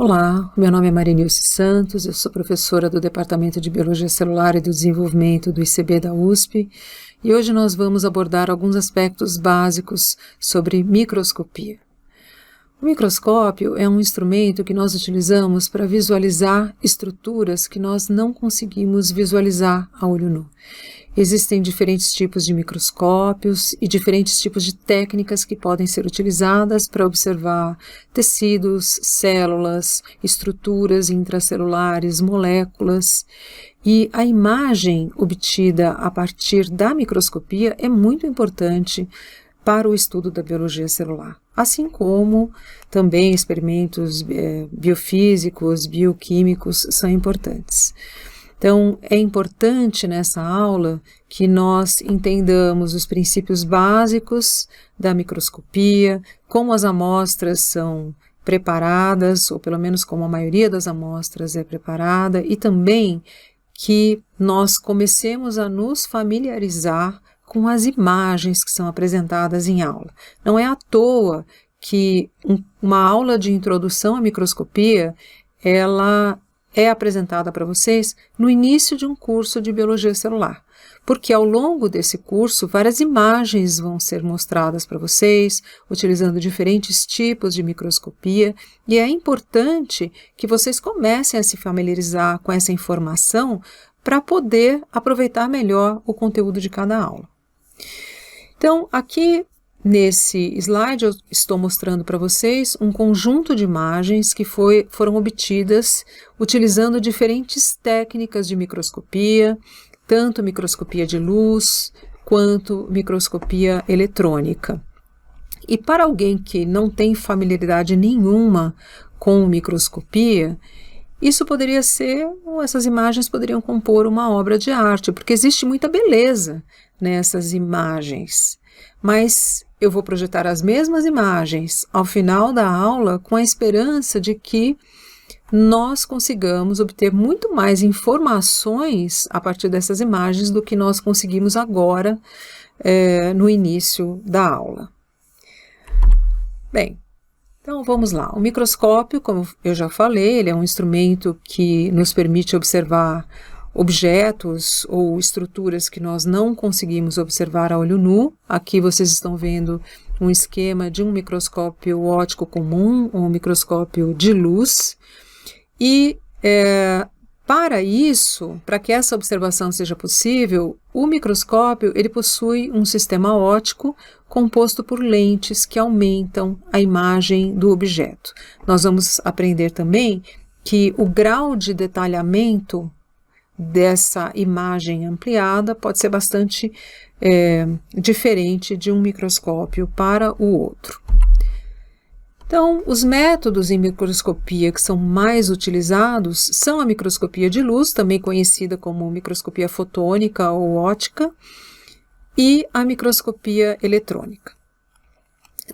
Olá, meu nome é Marinilce Santos, eu sou professora do Departamento de Biologia Celular e do Desenvolvimento do ICB da USP e hoje nós vamos abordar alguns aspectos básicos sobre microscopia. O microscópio é um instrumento que nós utilizamos para visualizar estruturas que nós não conseguimos visualizar a olho nu. Existem diferentes tipos de microscópios e diferentes tipos de técnicas que podem ser utilizadas para observar tecidos, células, estruturas intracelulares, moléculas. E a imagem obtida a partir da microscopia é muito importante para o estudo da biologia celular, assim como também experimentos biofísicos, bioquímicos são importantes. Então, é importante nessa aula que nós entendamos os princípios básicos da microscopia, como as amostras são preparadas, ou pelo menos como a maioria das amostras é preparada, e também que nós comecemos a nos familiarizar com as imagens que são apresentadas em aula. Não é à toa que uma aula de introdução à microscopia, ela é apresentada para vocês no início de um curso de biologia celular, porque ao longo desse curso várias imagens vão ser mostradas para vocês, utilizando diferentes tipos de microscopia, e é importante que vocês comecem a se familiarizar com essa informação para poder aproveitar melhor o conteúdo de cada aula. Então, aqui nesse slide eu estou mostrando para vocês um conjunto de imagens que foram obtidas utilizando diferentes técnicas de microscopia, tanto microscopia de luz quanto microscopia eletrônica. E para alguém que não tem familiaridade nenhuma com microscopia, essas imagens poderiam compor uma obra de arte, porque existe muita beleza nessas imagens. Mas eu vou projetar as mesmas imagens ao final da aula com a esperança de que nós consigamos obter muito mais informações a partir dessas imagens do que nós conseguimos agora no início da aula. Bem, então vamos lá. O microscópio, como eu já falei, ele é um instrumento que nos permite observar objetos ou estruturas que nós não conseguimos observar a olho nu. Aqui vocês estão vendo um esquema de um microscópio óptico comum, um microscópio de luz. E para que essa observação seja possível, o microscópio ele possui um sistema óptico composto por lentes que aumentam a imagem do objeto. Nós vamos aprender também que o grau de detalhamento dessa imagem ampliada pode ser bastante diferente de um microscópio para o outro. Então, os métodos em microscopia que são mais utilizados são a microscopia de luz, também conhecida como microscopia fotônica ou óptica, e a microscopia eletrônica.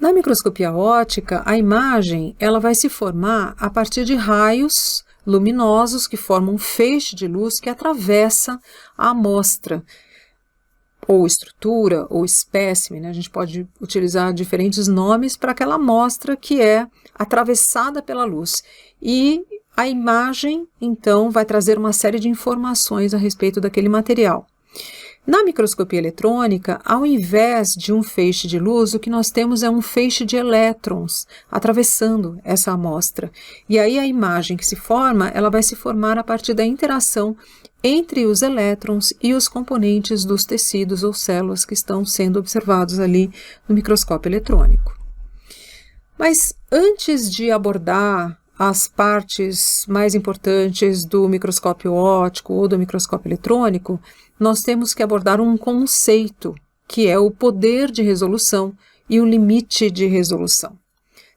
Na microscopia óptica, a imagem ela vai se formar a partir de raios luminosos que formam um feixe de luz que atravessa a amostra, ou estrutura, ou espécime, né? A gente pode utilizar diferentes nomes para aquela amostra que é atravessada pela luz. E a imagem, então, vai trazer uma série de informações a respeito daquele material. Na microscopia eletrônica, ao invés de um feixe de luz, o que nós temos é um feixe de elétrons atravessando essa amostra. E aí a imagem que se forma, ela vai se formar a partir da interação entre os elétrons e os componentes dos tecidos ou células que estão sendo observados ali no microscópio eletrônico. Mas antes de abordar as partes mais importantes do microscópio óptico ou do microscópio eletrônico, nós temos que abordar um conceito, que é o poder de resolução e o limite de resolução.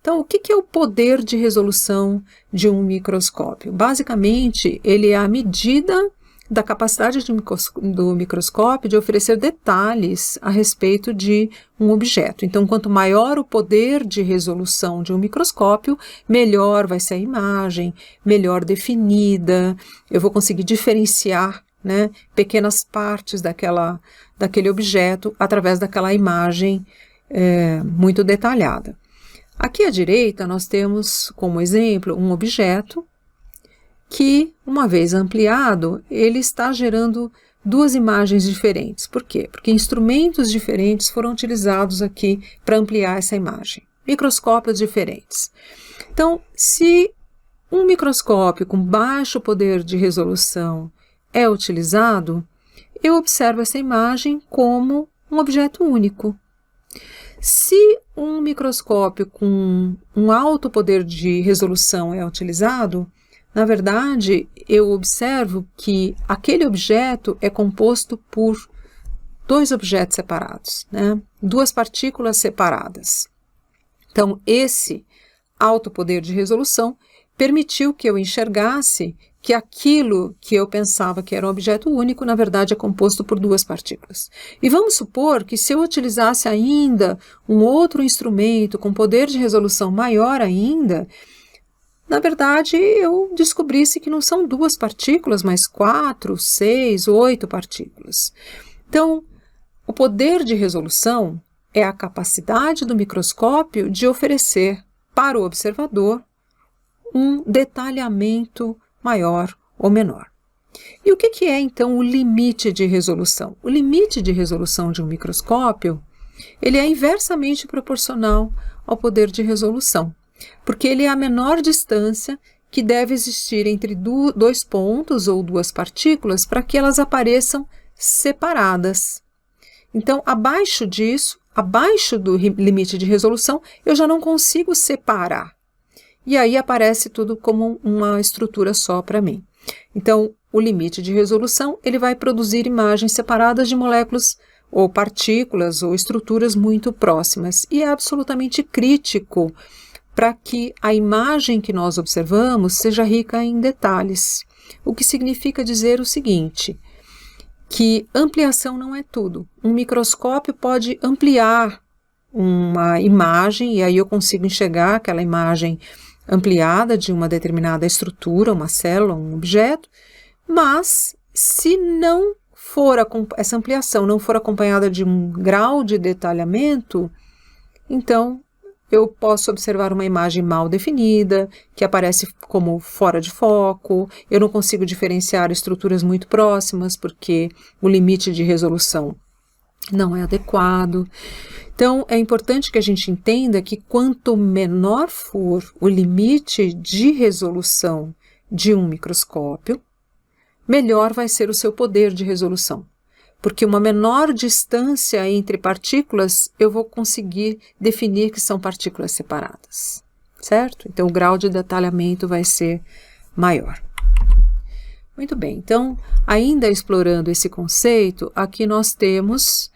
Então, o que é o poder de resolução de um microscópio? Basicamente, ele é a medida da capacidade do microscópio de oferecer detalhes a respeito de um objeto. Então, quanto maior o poder de resolução de um microscópio, melhor vai ser a imagem, melhor definida, eu vou conseguir diferenciar, né, pequenas partes daquele objeto através daquela imagem muito detalhada. Aqui à direita nós temos como exemplo um objeto que, uma vez ampliado, ele está gerando duas imagens diferentes. Por quê? Porque instrumentos diferentes foram utilizados aqui para ampliar essa imagem. Microscópios diferentes. Então, se um microscópio com baixo poder de resolução é utilizado, eu observo essa imagem como um objeto único. Se um microscópio com um alto poder de resolução é utilizado, na verdade, eu observo que aquele objeto é composto por dois objetos separados, né? Duas partículas separadas. Então, esse alto poder de resolução permitiu que eu enxergasse que aquilo que eu pensava que era um objeto único, na verdade, é composto por duas partículas. E vamos supor que se eu utilizasse ainda um outro instrumento com poder de resolução maior ainda, na verdade, eu descobrisse que não são duas partículas, mas 4, 6, 8 partículas. Então, o poder de resolução é a capacidade do microscópio de oferecer para o observador um detalhamento maior ou menor. E o que é, então, o limite de resolução? O limite de resolução de um microscópio, ele é inversamente proporcional ao poder de resolução, porque ele é a menor distância que deve existir entre dois pontos ou duas partículas para que elas apareçam separadas. Então, abaixo disso, abaixo do limite de resolução, eu já não consigo separar. E aí aparece tudo como uma estrutura só para mim. Então, o limite de resolução, ele vai produzir imagens separadas de moléculas ou partículas ou estruturas muito próximas. E é absolutamente crítico para que a imagem que nós observamos seja rica em detalhes. O que significa dizer o seguinte, que ampliação não é tudo. Um microscópio pode ampliar uma imagem e aí eu consigo enxergar aquela imagem ampliada de uma determinada estrutura, uma célula, um objeto, mas se não for essa ampliação não for acompanhada de um grau de detalhamento, então eu posso observar uma imagem mal definida, que aparece como fora de foco, eu não consigo diferenciar estruturas muito próximas, porque o limite de resolução não é adequado. Então, é importante que a gente entenda que quanto menor for o limite de resolução de um microscópio, melhor vai ser o seu poder de resolução. Porque uma menor distância entre partículas, eu vou conseguir definir que são partículas separadas, certo? Então, o grau de detalhamento vai ser maior. Muito bem, então, ainda explorando esse conceito, aqui nós temos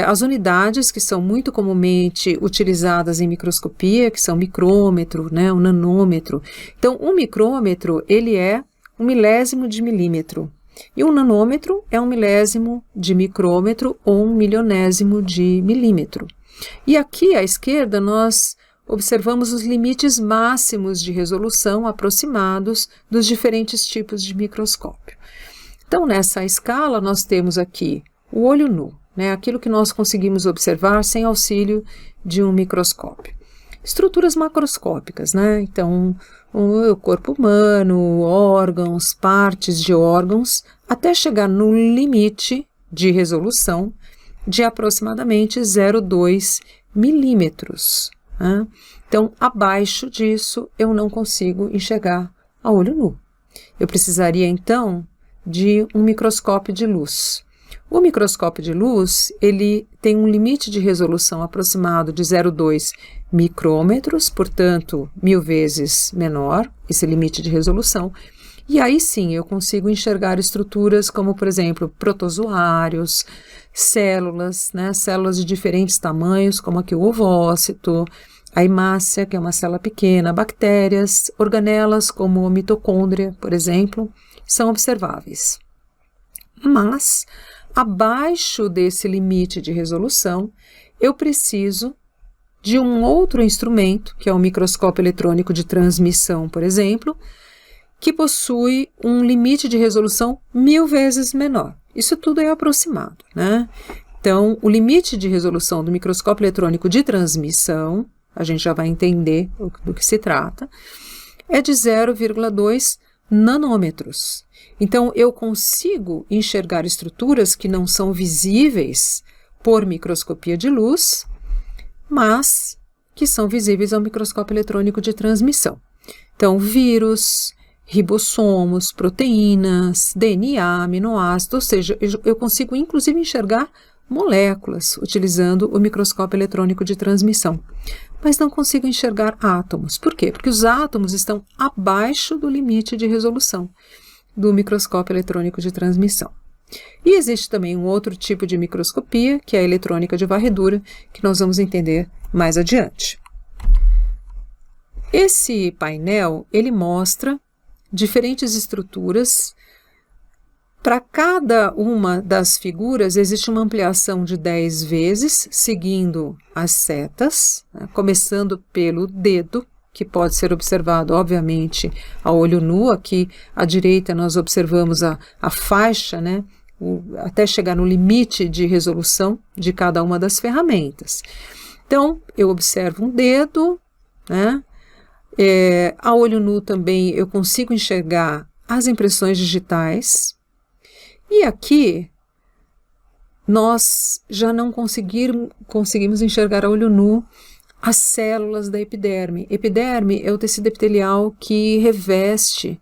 as unidades que são muito comumente utilizadas em microscopia, que são micrômetro, né, o nanômetro. Então, um micrômetro, ele é 1/1000 de milímetro. E um nanômetro é 1/1000 de micrômetro ou 1/1000 de milímetro. E aqui à esquerda nós observamos os limites máximos de resolução aproximados dos diferentes tipos de microscópio. Então, nessa escala nós temos aqui o olho nu, né, aquilo que nós conseguimos observar sem auxílio de um microscópio. Estruturas macroscópicas, né? Então, o corpo humano, órgãos, partes de órgãos, até chegar no limite de resolução de aproximadamente 0,2 milímetros. Né? Então, abaixo disso, eu não consigo enxergar a olho nu. Eu precisaria, então, de um microscópio de luz. O microscópio de luz, ele tem um limite de resolução aproximado de 0,2 micrômetros, portanto, 1000 vezes menor, esse limite de resolução, e aí sim eu consigo enxergar estruturas como, por exemplo, protozoários, células, né, células de diferentes tamanhos, como aqui o ovócito, a hemácia, que é uma célula pequena, bactérias, organelas como a mitocôndria, por exemplo, são observáveis. Mas, abaixo desse limite de resolução, eu preciso de um outro instrumento, que é o microscópio eletrônico de transmissão, por exemplo, que possui um limite de resolução 1000 vezes menor. Isso tudo é aproximado, né? Então, o limite de resolução do microscópio eletrônico de transmissão a gente já vai entender do que se trata, é de 0,2 nanômetros. Então, eu consigo enxergar estruturas que não são visíveis por microscopia de luz, mas que são visíveis ao microscópio eletrônico de transmissão. Então, vírus, ribossomos, proteínas, DNA, aminoácidos, ou seja, eu consigo inclusive enxergar moléculas utilizando o microscópio eletrônico de transmissão, mas não consigo enxergar átomos. Por quê? Porque os átomos estão abaixo do limite de resolução do microscópio eletrônico de transmissão. E existe também um outro tipo de microscopia, que é a eletrônica de varredura, que nós vamos entender mais adiante. Esse painel, ele mostra diferentes estruturas. Para cada uma das figuras existe uma ampliação de 10 vezes, seguindo as setas, né, começando pelo dedo, que pode ser observado, obviamente, a olho nu. Aqui à direita nós observamos a faixa, né, até chegar no limite de resolução de cada uma das ferramentas. Então, eu observo um dedo, né, a olho nu também eu consigo enxergar as impressões digitais. E aqui, nós já não conseguimos enxergar a olho nu as células da epiderme. Epiderme é o tecido epitelial que reveste,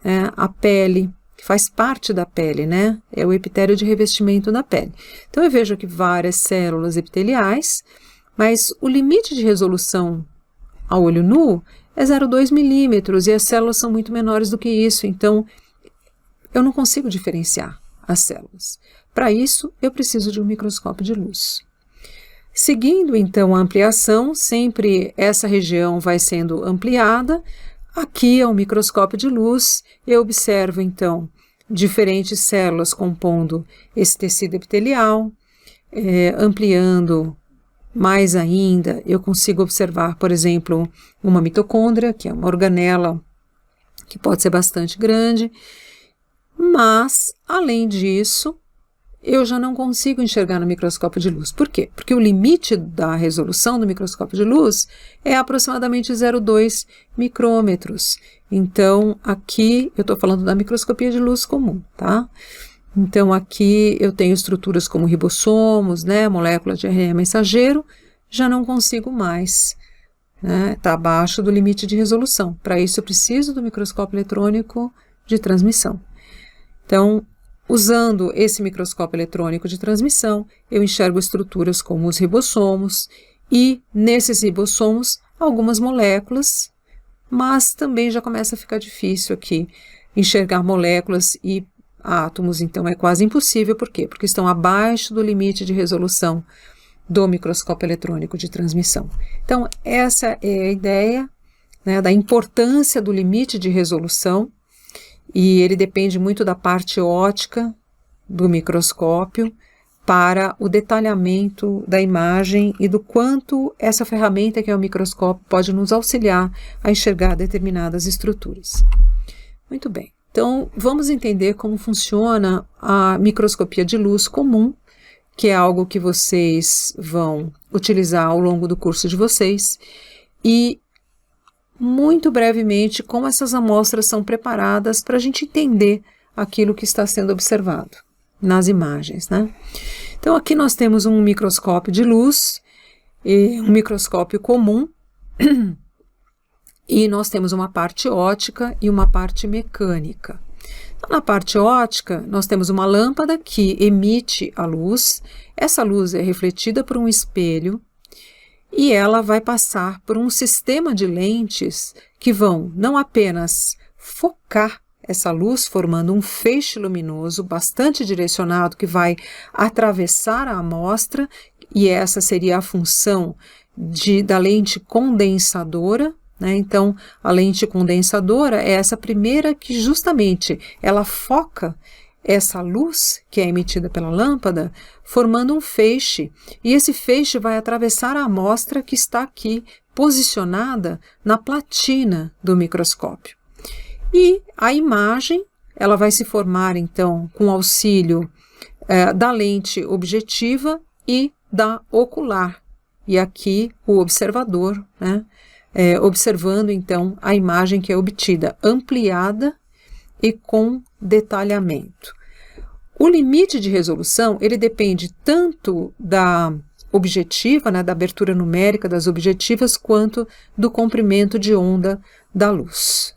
né, a pele, que faz parte da pele, né? É o epitélio de revestimento da pele. Então, eu vejo aqui várias células epiteliais, mas o limite de resolução a olho nu é 0,2 milímetros e as células são muito menores do que isso, então eu não consigo diferenciar as células. Para isso, eu preciso de um microscópio de luz. Seguindo, então, a ampliação, sempre essa região vai sendo ampliada. Aqui é o microscópio de luz, eu observo, então, diferentes células compondo esse tecido epitelial, ampliando mais ainda, eu consigo observar, por exemplo, uma mitocôndria, que é uma organela que pode ser bastante grande, mas, além disso, eu já não consigo enxergar no microscópio de luz. Por quê? Porque o limite da resolução do microscópio de luz é aproximadamente 0,2 micrômetros. Então, aqui eu estou falando da microscopia de luz comum, tá? Então, aqui eu tenho estruturas como ribossomos, né, moléculas de RNA mensageiro, já não consigo mais, né, está abaixo do limite de resolução. Para isso, eu preciso do microscópio eletrônico de transmissão. Então, usando esse microscópio eletrônico de transmissão, eu enxergo estruturas como os ribossomos e, nesses ribossomos, algumas moléculas, mas também já começa a ficar difícil aqui enxergar moléculas e átomos, então é quase impossível. Por quê? Porque estão abaixo do limite de resolução do microscópio eletrônico de transmissão. Então, essa é a ideia, né, da importância do limite de resolução, e ele depende muito da parte óptica do microscópio para o detalhamento da imagem e do quanto essa ferramenta que é o microscópio pode nos auxiliar a enxergar determinadas estruturas. Muito bem, então vamos entender como funciona a microscopia de luz comum, que é algo que vocês vão utilizar ao longo do curso de vocês, e muito brevemente como essas amostras são preparadas para a gente entender aquilo que está sendo observado nas imagens, né? Então aqui nós temos um microscópio de luz, um microscópio comum, e nós temos uma parte óptica e uma parte mecânica. Então, na parte óptica, nós temos uma lâmpada que emite a luz, essa luz é refletida por um espelho, e ela vai passar por um sistema de lentes que vão não apenas focar essa luz, formando um feixe luminoso bastante direcionado que vai atravessar a amostra, e essa seria a função da lente condensadora, né? Então, a lente condensadora é essa primeira que justamente ela foca essa luz que é emitida pela lâmpada, formando um feixe, e esse feixe vai atravessar a amostra que está aqui posicionada na platina do microscópio. E a imagem, ela vai se formar então com auxílio da lente objetiva e da ocular. e aqui o observador, né, observando então a imagem que é obtida, ampliada e com detalhamento. O limite de resolução, ele depende tanto da objetiva, né, da abertura numérica das objetivas, quanto do comprimento de onda da luz.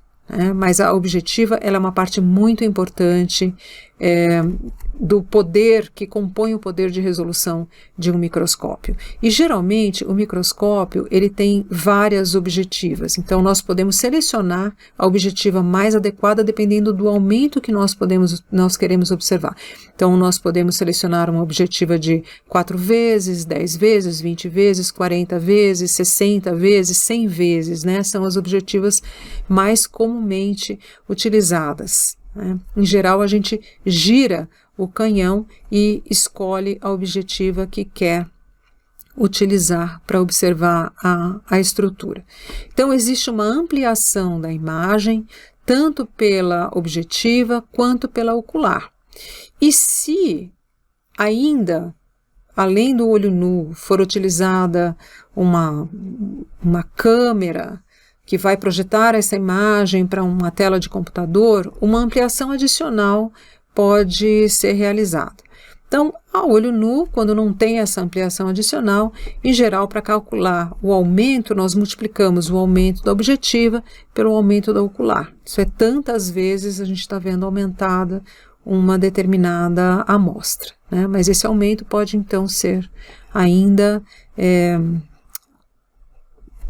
Mas a objetiva, ela é uma parte muito importante do poder que compõe o poder de resolução de um microscópio. E geralmente o microscópio ele tem várias objetivas, então nós podemos selecionar a objetiva mais adequada dependendo do aumento que nós queremos observar. Então nós podemos selecionar uma objetiva de 4 vezes, 10 vezes, 20 vezes, 40 vezes, 60 vezes, 100 vezes, né? São as objetivas mais comumente utilizadas. Em geral, a gente gira o canhão e escolhe a objetiva que quer utilizar para observar a estrutura. Então, existe uma ampliação da imagem, tanto pela objetiva quanto pela ocular. E se ainda, além do olho nu, for utilizada uma câmera que vai projetar essa imagem para uma tela de computador, uma ampliação adicional pode ser realizada. Então, a olho nu, quando não tem essa ampliação adicional, em geral, para calcular o aumento, nós multiplicamos o aumento da objetiva pelo aumento da ocular. Isso é tantas vezes a gente está vendo aumentada uma determinada amostra, né? Mas esse aumento pode, então, ser ainda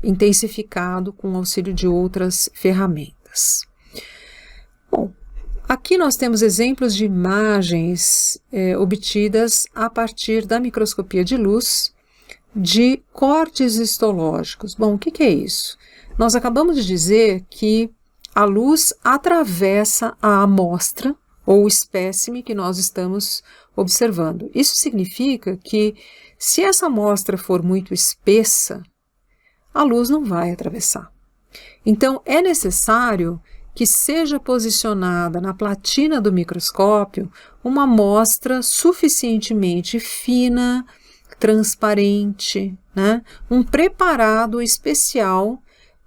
intensificado com o auxílio de outras ferramentas. Bom, aqui nós temos exemplos de imagens obtidas a partir da microscopia de luz de cortes histológicos. Bom, o que é isso? Nós acabamos de dizer que a luz atravessa a amostra ou espécime que nós estamos observando. Isso significa que se essa amostra for muito espessa, a luz não vai atravessar. Então, é necessário que seja posicionada na platina do microscópio uma amostra suficientemente fina, transparente, né? Um preparado especial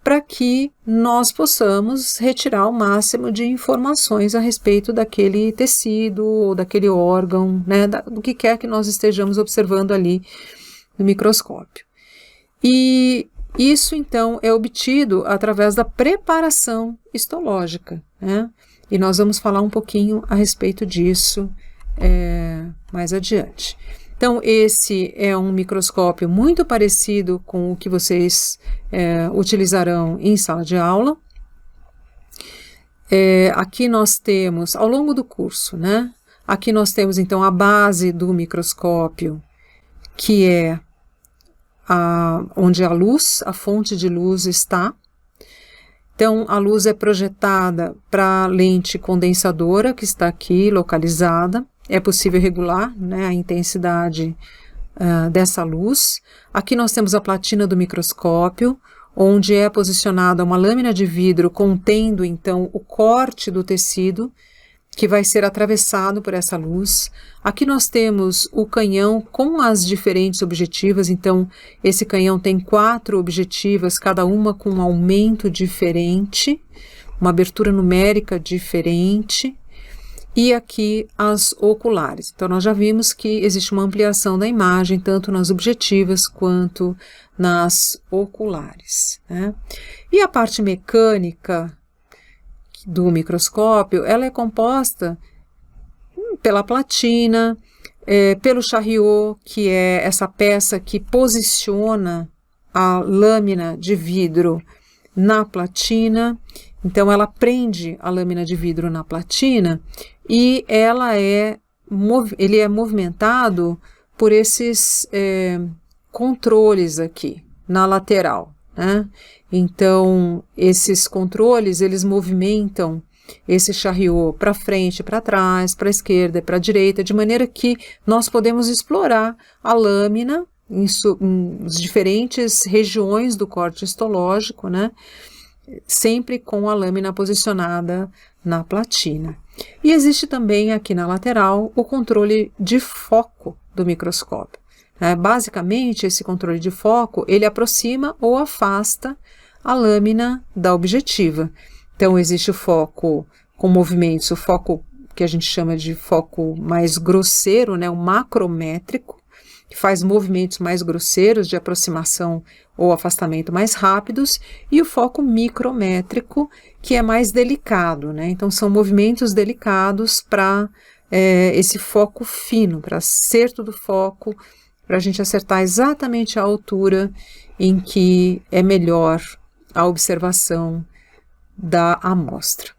para que nós possamos retirar o máximo de informações a respeito daquele tecido ou daquele órgão, né? Do que quer que nós estejamos observando ali no microscópio. E isso, então, é obtido através da preparação histológica, né? E nós vamos falar um pouquinho a respeito disso mais adiante. Então, esse é um microscópio muito parecido com o que vocês utilizarão em sala de aula. Aqui nós temos, ao longo do curso, né? Aqui nós temos, então, a base do microscópio, que é onde a luz, a fonte de luz está. Então, a luz é projetada para a lente condensadora, que está aqui localizada. É possível regular, né, a intensidade dessa luz. Aqui nós temos a platina do microscópio, onde é posicionada uma lâmina de vidro contendo, então, o corte do tecido, que vai ser atravessado por essa luz. Aqui nós temos o canhão com as diferentes objetivas, então esse canhão tem 4 objetivas, cada uma com um aumento diferente, uma abertura numérica diferente, e aqui as oculares. Então nós já vimos que existe uma ampliação da imagem, tanto nas objetivas quanto nas oculares, né? E a parte mecânica do microscópio, ela é composta pela platina, pelo chariot, que é essa peça que posiciona a lâmina de vidro na platina. Então, ela prende a lâmina de vidro na platina e ele é movimentado por esses controles aqui na lateral, né? Então, esses controles, eles movimentam esse chariot para frente, para trás, para a esquerda e para a direita, de maneira que nós podemos explorar a lâmina em diferentes regiões do corte histológico, né? Sempre com a lâmina posicionada na platina. E existe também aqui na lateral o controle de foco do microscópio. Basicamente, esse controle de foco, ele aproxima ou afasta a lâmina da objetiva. Então, existe o foco com movimentos, o foco que a gente chama de foco mais grosseiro, né, o macrométrico, que faz movimentos mais grosseiros de aproximação ou afastamento mais rápidos, e o foco micrométrico, que é mais delicado, né? Então, são movimentos delicados para esse foco fino, para acerto do foco, para a gente acertar exatamente a altura em que é melhor a observação da amostra.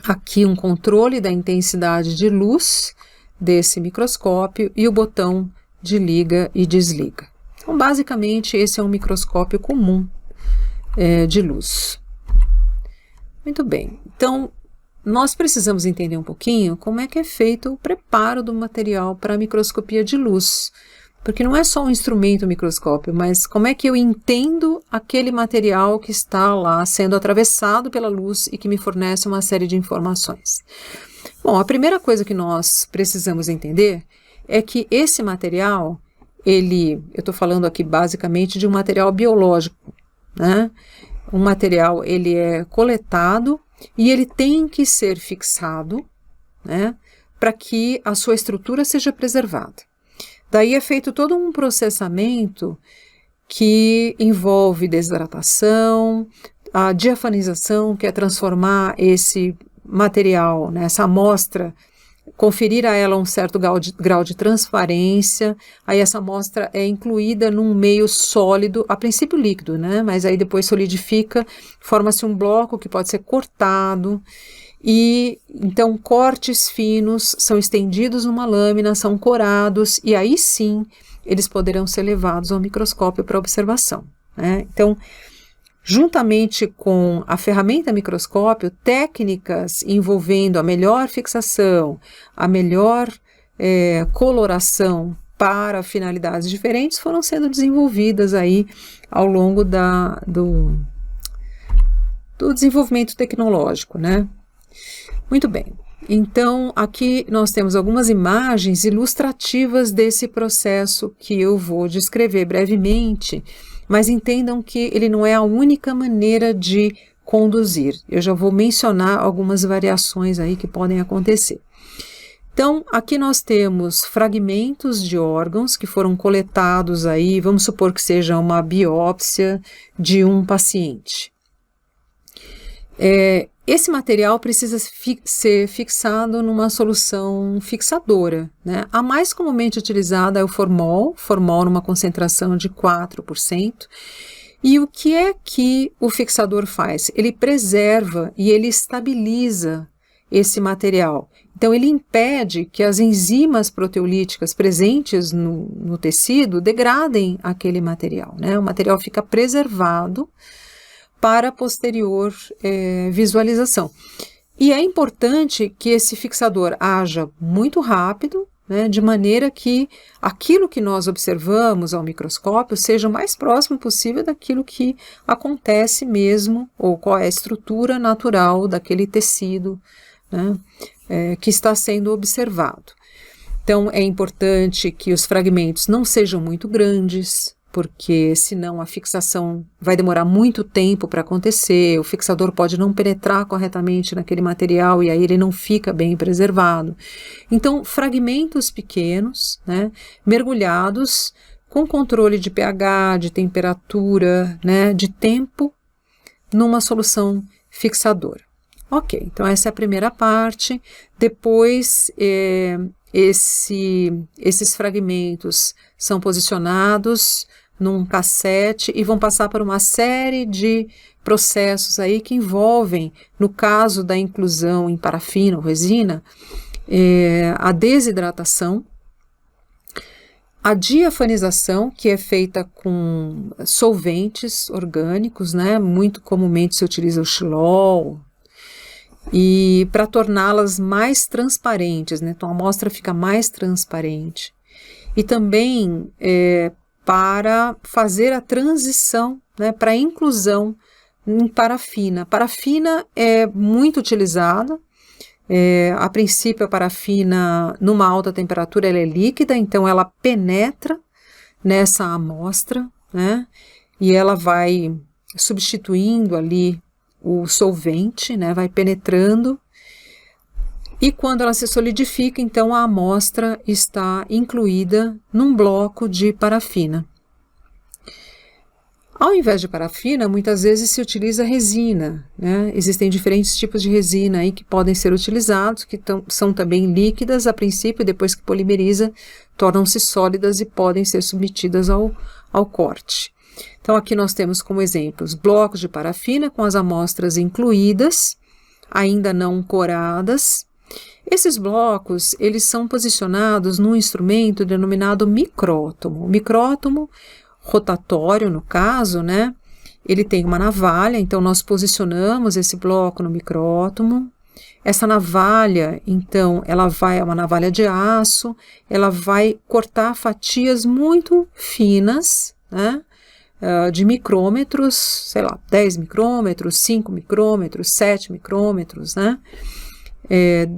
Aqui um controle da intensidade de luz desse microscópio e o botão de liga e desliga. Então, basicamente, esse é um microscópio comum de luz. Muito bem, então nós precisamos entender um pouquinho como é que é feito o preparo do material para a microscopia de luz, porque não é só um instrumento microscópio, mas como é que eu entendo aquele material que está lá sendo atravessado pela luz e que me fornece uma série de informações. Bom, a primeira coisa que nós precisamos entender é que esse material, eu estou falando aqui basicamente de um material biológico, né? Um material, ele é coletado e ele tem que ser fixado, né, para que a sua estrutura seja preservada. Daí é feito todo um processamento que envolve desidratação, a diafanização, que é transformar esse material, né, essa amostra, conferir a ela um certo grau de transparência. Aí essa amostra é incluída num meio sólido, a princípio líquido, né? Mas aí depois solidifica, forma-se um bloco que pode ser cortado, e então cortes finos são estendidos numa lâmina, são corados, e aí sim eles poderão ser levados ao microscópio para observação, né? Então, juntamente com a ferramenta microscópio, técnicas envolvendo a melhor fixação, a melhor coloração para finalidades diferentes foram sendo desenvolvidas aí ao longo do desenvolvimento tecnológico, né? Muito bem, então aqui nós temos algumas imagens ilustrativas desse processo que eu vou descrever brevemente, mas entendam que ele não é a única maneira de conduzir. Eu já vou mencionar algumas variações aí que podem acontecer. Então, aqui nós temos fragmentos de órgãos que foram coletados aí, vamos supor que seja uma biópsia de um paciente. Esse material precisa ser fixado numa solução fixadora, né? A mais comumente utilizada é o formol numa concentração de 4%. E o que é que o fixador faz? Ele preserva e ele estabiliza esse material. Então, ele impede que as enzimas proteolíticas presentes no tecido degradem aquele material, né? O material fica preservado para posterior visualização. E é importante que esse fixador haja muito rápido, né, de maneira que aquilo que nós observamos ao microscópio seja o mais próximo possível daquilo que acontece mesmo, ou qual é a estrutura natural daquele tecido, né, que está sendo observado. Então, é importante que os fragmentos não sejam muito grandes, porque senão a fixação vai demorar muito tempo para acontecer, o fixador pode não penetrar corretamente naquele material e aí ele não fica bem preservado. Então, fragmentos pequenos, né, mergulhados com controle de pH, de temperatura, né, de tempo, numa solução fixadora. Ok, então essa é a primeira parte. Depois, esses fragmentos são posicionados num cassete e vão passar por uma série de processos aí que envolvem, no caso da inclusão em parafina ou resina, a desidratação, a diafanização, que é feita com solventes orgânicos, né? Muito comumente se utiliza o xilol, e para torná-las mais transparentes, né? Então a amostra fica mais transparente. E também para fazer a transição, né, para a inclusão em parafina. Parafina é muito utilizada. A princípio a parafina numa alta temperatura ela é líquida, então ela penetra nessa amostra, né? E ela vai substituindo ali o solvente, né? Vai penetrando. E quando ela se solidifica, então a amostra está incluída num bloco de parafina. Ao invés de parafina, muitas vezes se utiliza resina, né? Existem diferentes tipos de resina aí que podem ser utilizados, que são também líquidas a princípio, e depois que polimeriza, tornam-se sólidas e podem ser submetidas ao corte. Então aqui nós temos como exemplos blocos de parafina com as amostras incluídas, ainda não coradas. Esses blocos, eles são posicionados num instrumento denominado micrótomo. O micrótomo rotatório, no caso, né? Ele tem uma navalha, então nós posicionamos esse bloco no micrótomo. Essa navalha, então, ela é uma navalha de aço, ela vai cortar fatias muito finas, né? De micrômetros, sei lá, 10 micrômetros, 5 micrômetros, 7 micrômetros, né?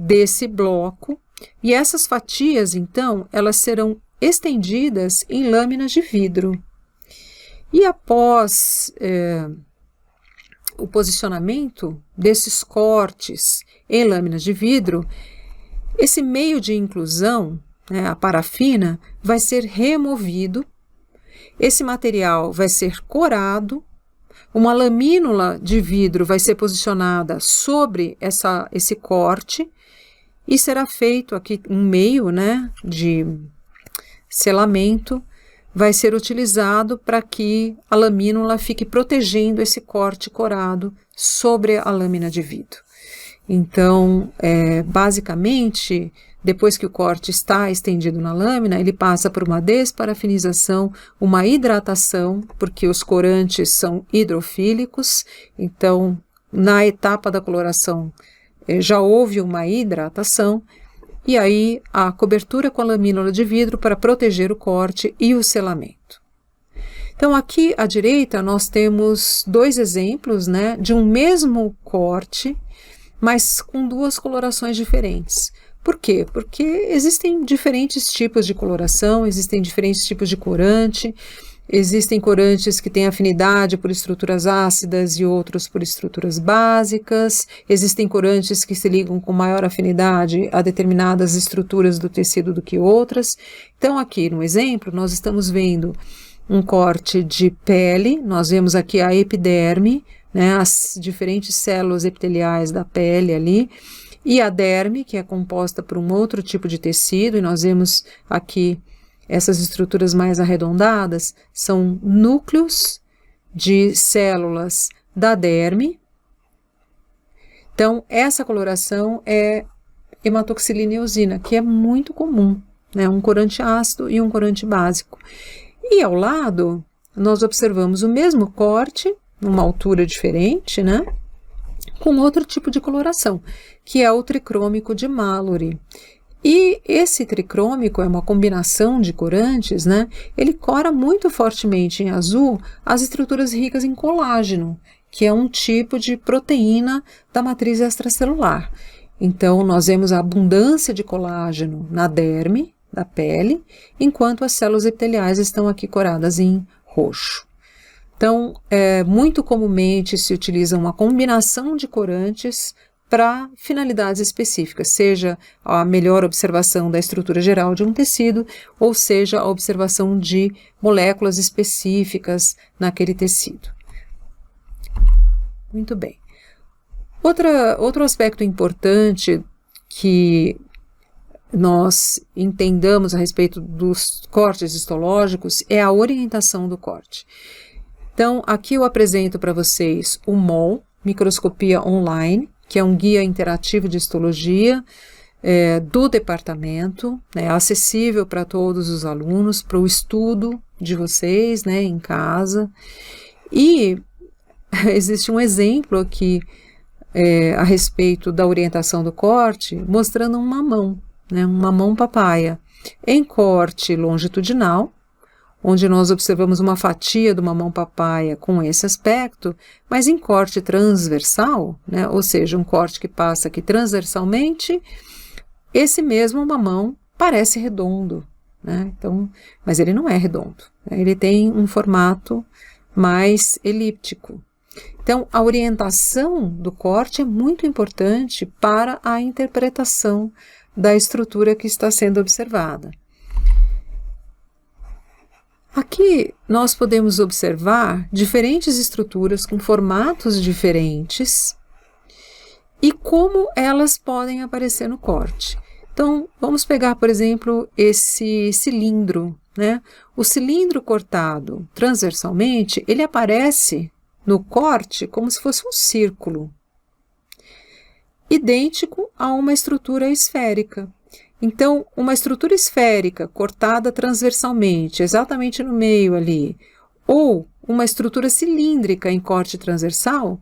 Desse bloco. E essas fatias, então, elas serão estendidas em lâminas de vidro. E após o posicionamento desses cortes em lâminas de vidro, esse meio de inclusão, né, a parafina, vai ser removido, esse material vai ser corado, uma lamínula de vidro vai ser posicionada sobre esse corte e será feito aqui um meio, né, de selamento, vai ser utilizado para que a lamínula fique protegendo esse corte corado sobre a lâmina de vidro. Então, basicamente, depois que o corte está estendido na lâmina, ele passa por uma desparafinização, uma hidratação, porque os corantes são hidrofílicos, então, na etapa da coloração, já houve uma hidratação, e aí a cobertura com a lamínula de vidro para proteger o corte e o selamento. Então aqui à direita nós temos dois exemplos, né, de um mesmo corte, mas com duas colorações diferentes. Por quê? Porque existem diferentes tipos de coloração, existem diferentes tipos de corante, existem corantes que têm afinidade por estruturas ácidas e outros por estruturas básicas, existem corantes que se ligam com maior afinidade a determinadas estruturas do tecido do que outras. Então aqui no exemplo nós estamos vendo um corte de pele, nós vemos aqui a epiderme, né, as diferentes células epiteliais da pele ali, e a derme, que é composta por um outro tipo de tecido, e nós vemos aqui essas estruturas mais arredondadas, são núcleos de células da derme. Então, essa coloração é hematoxilina e eosina, que é muito comum, né, um corante ácido e um corante básico. E ao lado, nós observamos o mesmo corte, numa altura diferente, né, com outro tipo de coloração, que é o tricrômico de Mallory. E esse tricrômico é uma combinação de corantes, né? Ele cora muito fortemente em azul as estruturas ricas em colágeno, que é um tipo de proteína da matriz extracelular. Então, nós vemos a abundância de colágeno na derme da pele, enquanto as células epiteliais estão aqui coradas em roxo. Então, muito comumente se utiliza uma combinação de corantes para finalidades específicas, seja a melhor observação da estrutura geral de um tecido, ou seja, a observação de moléculas específicas naquele tecido. Muito bem. Outro aspecto importante que nós entendamos a respeito dos cortes histológicos é a orientação do corte. Então, aqui eu apresento para vocês o MOL, Microscopia Online, que é um guia interativo de histologia do departamento, né, acessível para todos os alunos, para o estudo de vocês, né, em casa. E existe um exemplo aqui a respeito da orientação do corte, mostrando um mamão, né, um mamão papaya, em corte longitudinal, onde nós observamos uma fatia do mamão papaya com esse aspecto, mas em corte transversal, né, ou seja, um corte que passa aqui transversalmente, esse mesmo mamão parece redondo, né? Então, mas ele não é redondo, né? Ele tem um formato mais elíptico. Então, a orientação do corte é muito importante para a interpretação da estrutura que está sendo observada. Aqui nós podemos observar diferentes estruturas com formatos diferentes e como elas podem aparecer no corte. Então, vamos pegar, por exemplo, esse cilindro, né? O cilindro cortado transversalmente, ele aparece no corte como se fosse um círculo, idêntico a uma estrutura esférica. Então, uma estrutura esférica cortada transversalmente, exatamente no meio ali, ou uma estrutura cilíndrica em corte transversal,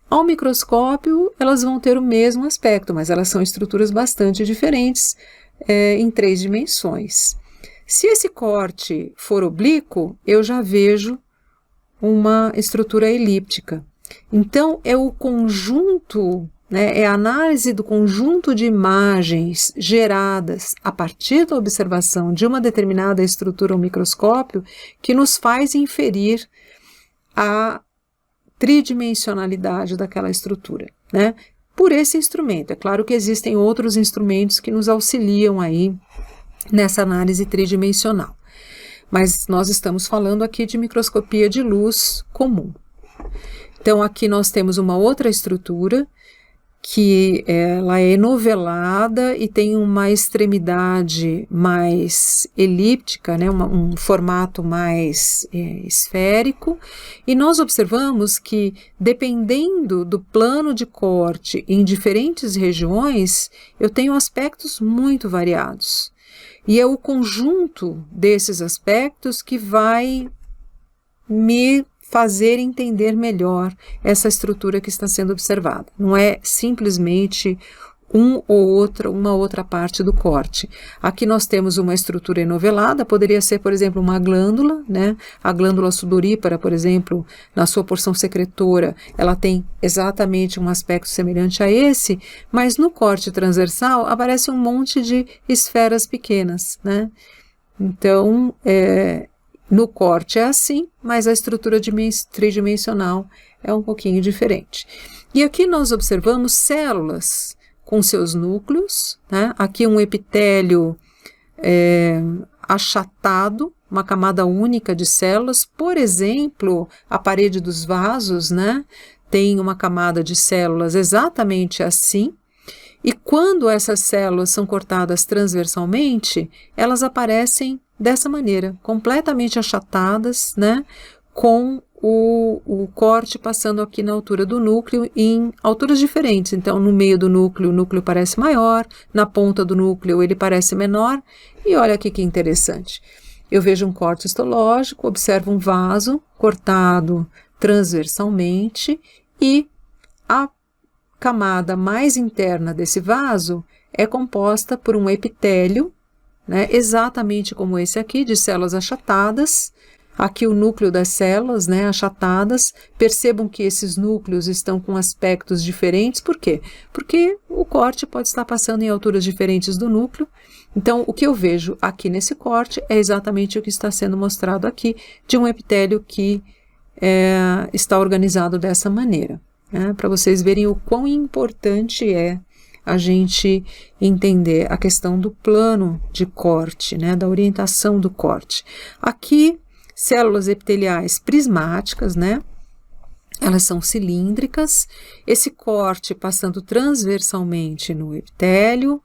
ao microscópio elas vão ter o mesmo aspecto, mas elas são estruturas bastante diferentes em 3 dimensões. Se esse corte for oblíquo, eu já vejo uma estrutura elíptica. Então, é o conjunto, né, é a análise do conjunto de imagens geradas a partir da observação de uma determinada estrutura ao microscópio que nos faz inferir a tridimensionalidade daquela estrutura, né? Por esse instrumento. É claro que existem outros instrumentos que nos auxiliam aí nessa análise tridimensional, mas nós estamos falando aqui de microscopia de luz comum. Então, aqui nós temos uma outra estrutura que ela é enovelada e tem uma extremidade mais elíptica, né, um formato mais esférico, e nós observamos que, dependendo do plano de corte em diferentes regiões, eu tenho aspectos muito variados. E é o conjunto desses aspectos que vai me fazer entender melhor essa estrutura que está sendo observada. Não é simplesmente uma outra parte do corte. Aqui nós temos uma estrutura enovelada, poderia ser, por exemplo, uma glândula, né? A glândula sudorípara, por exemplo, na sua porção secretora, ela tem exatamente um aspecto semelhante a esse, mas no corte transversal aparece um monte de esferas pequenas, né? Então, no corte é assim, mas a estrutura tridimensional é um pouquinho diferente. E aqui nós observamos células com seus núcleos, né? Aqui um epitélio achatado, uma camada única de células. Por exemplo, a parede dos vasos, né? Tem uma camada de células exatamente assim. E quando essas células são cortadas transversalmente, elas aparecem dessa maneira, completamente achatadas, né, com o corte passando aqui na altura do núcleo em alturas diferentes. Então, no meio do núcleo, o núcleo parece maior, na ponta do núcleo ele parece menor, e olha aqui que interessante. Eu vejo um corte histológico, observo um vaso cortado transversalmente, e a camada mais interna desse vaso é composta por um epitélio, né, exatamente como esse aqui, de células achatadas. Aqui o núcleo das células, né, achatadas. Percebam que esses núcleos estão com aspectos diferentes. Por quê? Porque o corte pode estar passando em alturas diferentes do núcleo. Então, o que eu vejo aqui nesse corte é exatamente o que está sendo mostrado aqui, de um epitélio que está organizado dessa maneira, né, para vocês verem o quão importante é a gente entender a questão do plano de corte, né, da orientação do corte. Aqui, células epiteliais prismáticas, né, elas são cilíndricas, esse corte passando transversalmente no epitélio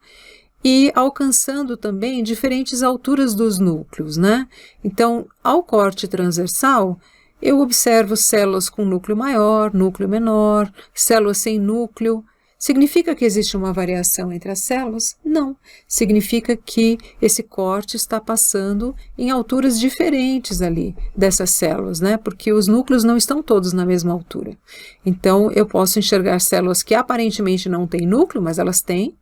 e alcançando também diferentes alturas dos núcleos, né. Então, ao corte transversal, eu observo células com núcleo maior, núcleo menor, células sem núcleo. Significa que existe uma variação entre as células? Não. Significa que esse corte está passando em alturas diferentes ali dessas células, né? Porque os núcleos não estão todos na mesma altura. Então, eu posso enxergar células que aparentemente não têm núcleo, mas elas têm.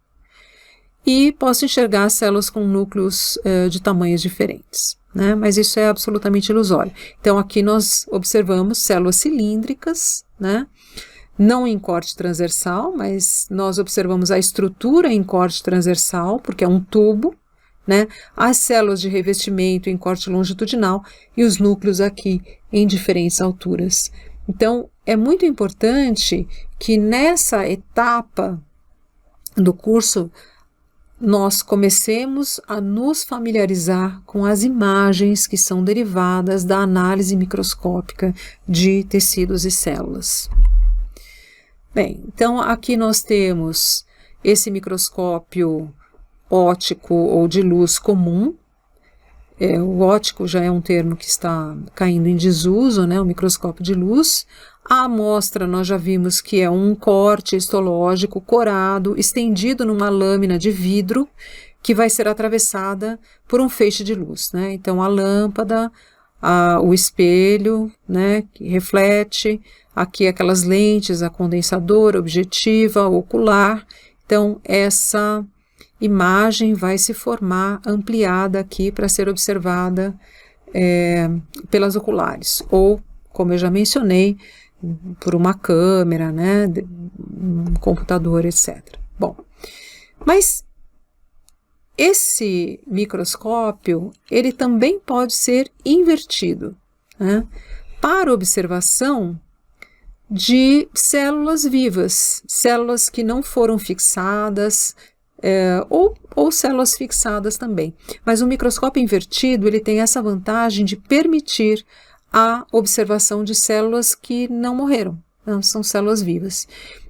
E posso enxergar células com núcleos de tamanhos diferentes, né? Mas isso é absolutamente ilusório. Então, aqui nós observamos células cilíndricas, né? Não em corte transversal, mas nós observamos a estrutura em corte transversal, porque é um tubo, né? As células de revestimento em corte longitudinal e os núcleos aqui em diferentes alturas. Então, é muito importante que nessa etapa do curso nós comecemos a nos familiarizar com as imagens que são derivadas da análise microscópica de tecidos e células. Bem, então aqui nós temos esse microscópio óptico ou de luz comum. O óptico já é um termo que está caindo em desuso, né? O microscópio de luz. A amostra nós já vimos que é um corte histológico corado, estendido numa lâmina de vidro que vai ser atravessada por um feixe de luz, né? Então a lâmpada, o espelho, né, que reflete, aqui aquelas lentes, a condensadora, objetiva, ocular. Então essa imagem vai se formar ampliada aqui para ser observada pelas oculares, ou, como eu já mencionei, por uma câmera, né, um computador, etc. Bom, mas esse microscópio, ele também pode ser invertido, né, para observação de células vivas, células que não foram fixadas, ou células fixadas também. Mas o microscópio invertido, ele tem essa vantagem de permitir a observação de células que não morreram, não são células vivas.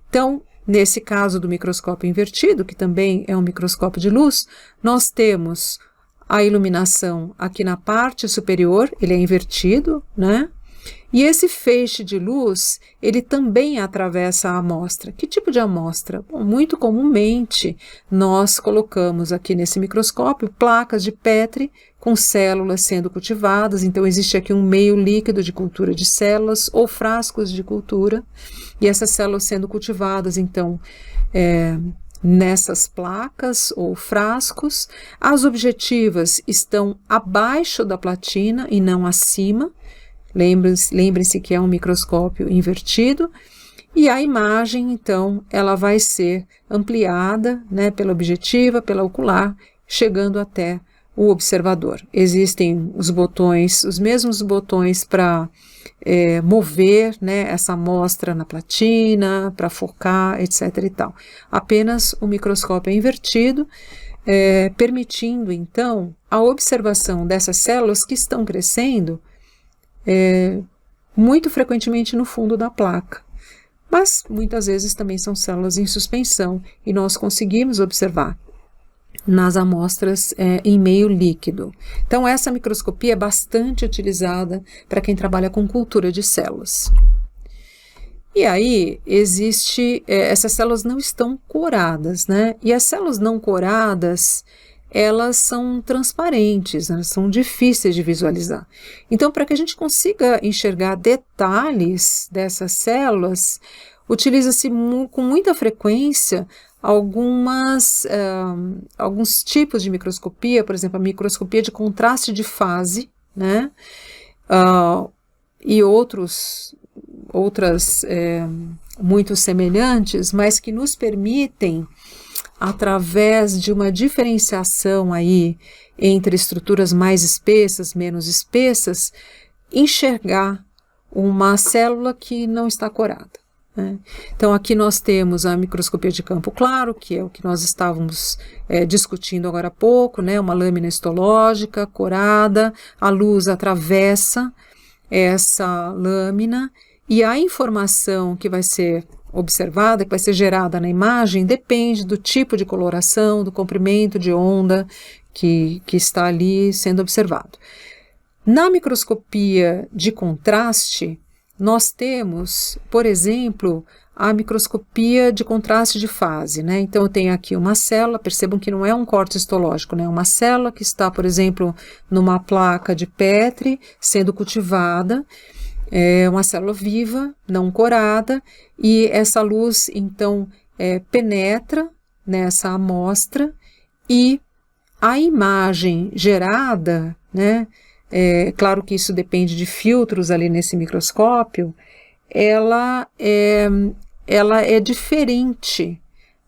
Então, nesse caso do microscópio invertido, que também é um microscópio de luz, nós temos a iluminação aqui na parte superior, ele é invertido, né? E esse feixe de luz, ele também atravessa a amostra. Que tipo de amostra? Bom, muito comumente, nós colocamos aqui nesse microscópio placas de Petri com células sendo cultivadas. Então, existe aqui um meio líquido de cultura de células ou frascos de cultura. E essas células sendo cultivadas, então, nessas placas ou frascos. As objetivas estão abaixo da platina e não acima. Lembrem-se que é um microscópio invertido, e a imagem, então, ela vai ser ampliada, né, pela objetiva, pela ocular, chegando até o observador. Existem os botões, os mesmos botões para mover, né, essa amostra na platina, para focar, etc. e tal. Apenas o microscópio é invertido, permitindo, então, a observação dessas células que estão crescendo muito frequentemente no fundo da placa, mas muitas vezes também são células em suspensão e nós conseguimos observar nas amostras em meio líquido. Então essa microscopia é bastante utilizada para quem trabalha com cultura de células. E aí essas células não estão coradas, né? E as células não coradas, elas são transparentes, elas são difíceis de visualizar. Então, para que a gente consiga enxergar detalhes dessas células, utiliza-se com muita frequência alguns tipos de microscopia, por exemplo, a microscopia de contraste de fase, né? E outras muito semelhantes, mas que nos permitem, através de uma diferenciação aí entre estruturas mais espessas, menos espessas, enxergar uma célula que não está corada, né? Então aqui nós temos a microscopia de campo claro, que é o que nós estávamos discutindo agora há pouco, né? Uma lâmina histológica corada, a luz atravessa essa lâmina e a informação que vai ser observada, que vai ser gerada na imagem, depende do tipo de coloração, do comprimento de onda que está ali sendo observado. Na microscopia de contraste, nós temos, por exemplo, a microscopia de contraste de fase, né? Então eu tenho aqui uma célula, percebam que não é um corte histológico, né? Uma célula que está, por exemplo, numa placa de Petri, sendo cultivada, é uma célula viva, não corada, e essa luz, então, penetra nessa amostra e a imagem gerada, né, claro que isso depende de filtros ali nesse microscópio, ela é diferente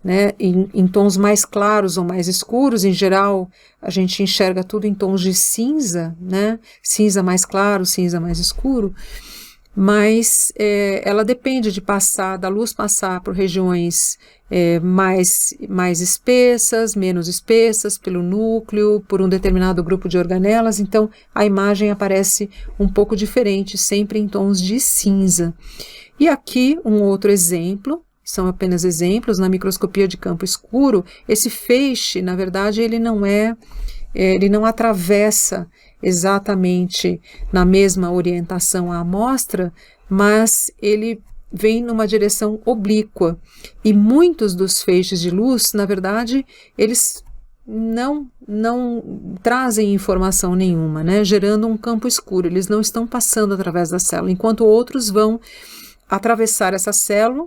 né, em tons mais claros ou mais escuros. Em geral, a gente enxerga tudo em tons de cinza, né, cinza mais claro, cinza mais escuro, mas ela depende da luz passar por regiões mais espessas, menos espessas, pelo núcleo, por um determinado grupo de organelas. Então a imagem aparece um pouco diferente, sempre em tons de cinza. E aqui um outro exemplo, são apenas exemplos. Na microscopia de campo escuro, esse feixe, na verdade, ele não atravessa exatamente na mesma orientação à amostra, mas ele vem numa direção oblíqua. E muitos dos feixes de luz, na verdade, eles não trazem informação nenhuma, né, gerando um campo escuro. Eles não estão passando através da célula, enquanto outros vão atravessar essa célula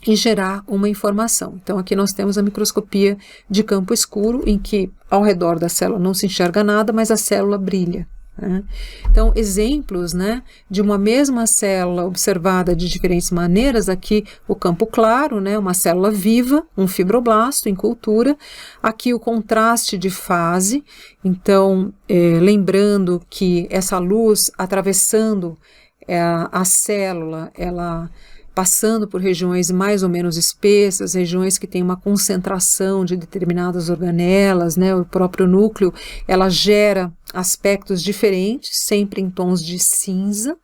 e gerar uma informação. Então aqui nós temos a microscopia de campo escuro, em que ao redor da célula não se enxerga nada, mas a célula brilha, né? Então exemplos, né, de uma mesma célula observada de diferentes maneiras. Aqui o campo claro, né, uma célula viva, um fibroblasto em cultura. Aqui o contraste de fase. Então lembrando que essa luz atravessando a célula, ela passando por regiões mais ou menos espessas, regiões que têm uma concentração de determinadas organelas, né, o próprio núcleo, ela gera aspectos diferentes, sempre em tons de cinza,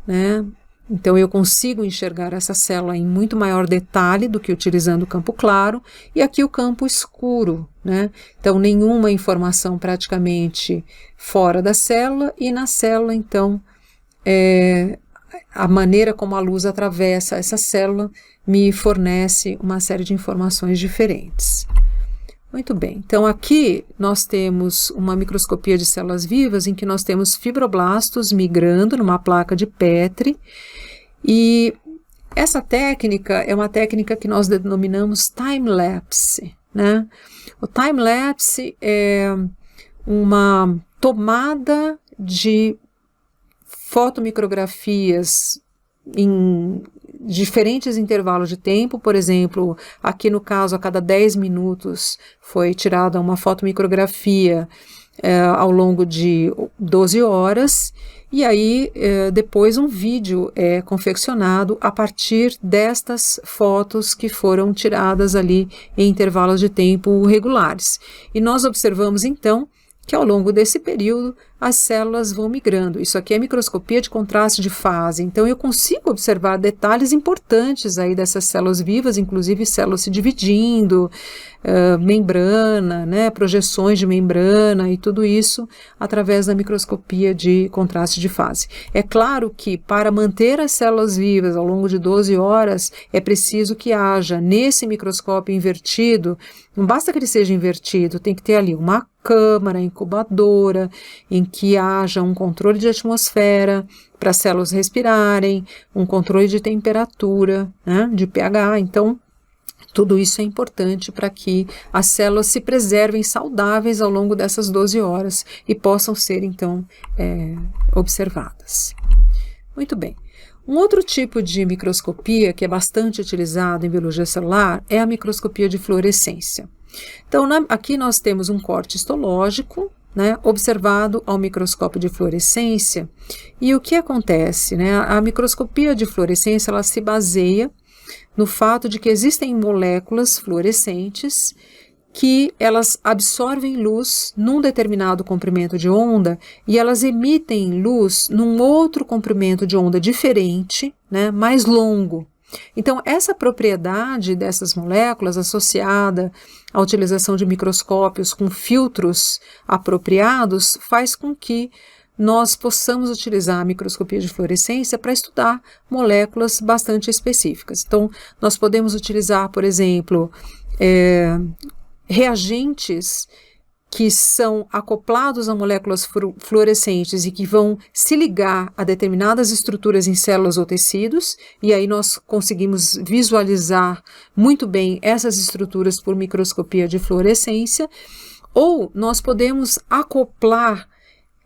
né? Então eu consigo enxergar essa célula em muito maior detalhe do que utilizando o campo claro. E aqui o campo escuro, né? Então nenhuma informação praticamente fora da célula, e na célula então a maneira como a luz atravessa essa célula me fornece uma série de informações diferentes. Muito bem, então aqui nós temos uma microscopia de células vivas em que nós temos fibroblastos migrando numa placa de Petri, e essa técnica é uma técnica que nós denominamos time-lapse, né? O time-lapse é uma tomada de fotomicrografias em diferentes intervalos de tempo. Por exemplo, aqui no caso, a cada 10 minutos foi tirada uma fotomicrografia ao longo de 12 horas, e aí depois um vídeo é confeccionado a partir destas fotos que foram tiradas ali em intervalos de tempo regulares. E nós observamos então que ao longo desse período as células vão migrando. Isso aqui é microscopia de contraste de fase, então eu consigo observar detalhes importantes aí dessas células vivas, inclusive células se dividindo, membrana, né, projeções de membrana e tudo isso através da microscopia de contraste de fase. É claro que para manter as células vivas ao longo de 12 horas é preciso que haja nesse microscópio invertido, não basta que ele seja invertido, tem que ter ali uma câmara incubadora em que haja um controle de atmosfera para as células respirarem, um controle de temperatura, né, de pH. Então tudo isso é importante para que as células se preservem saudáveis ao longo dessas 12 horas e possam ser então observadas. Muito bem. Um outro tipo de microscopia que é bastante utilizado em biologia celular é a microscopia de fluorescência. Então aqui nós temos um corte histológico, né, observado ao microscópio de fluorescência. E o que acontece, né? A microscopia de fluorescência ela se baseia no fato de que existem moléculas fluorescentes que elas absorvem luz num determinado comprimento de onda e elas emitem luz num outro comprimento de onda diferente, né, mais longo. Então, essa propriedade dessas moléculas associada à utilização de microscópios com filtros apropriados faz com que nós possamos utilizar a microscopia de fluorescência para estudar moléculas bastante específicas. Então, nós podemos utilizar, por exemplo, reagentes que são acoplados a moléculas fluorescentes e que vão se ligar a determinadas estruturas em células ou tecidos, e aí nós conseguimos visualizar muito bem essas estruturas por microscopia de fluorescência, ou nós podemos acoplar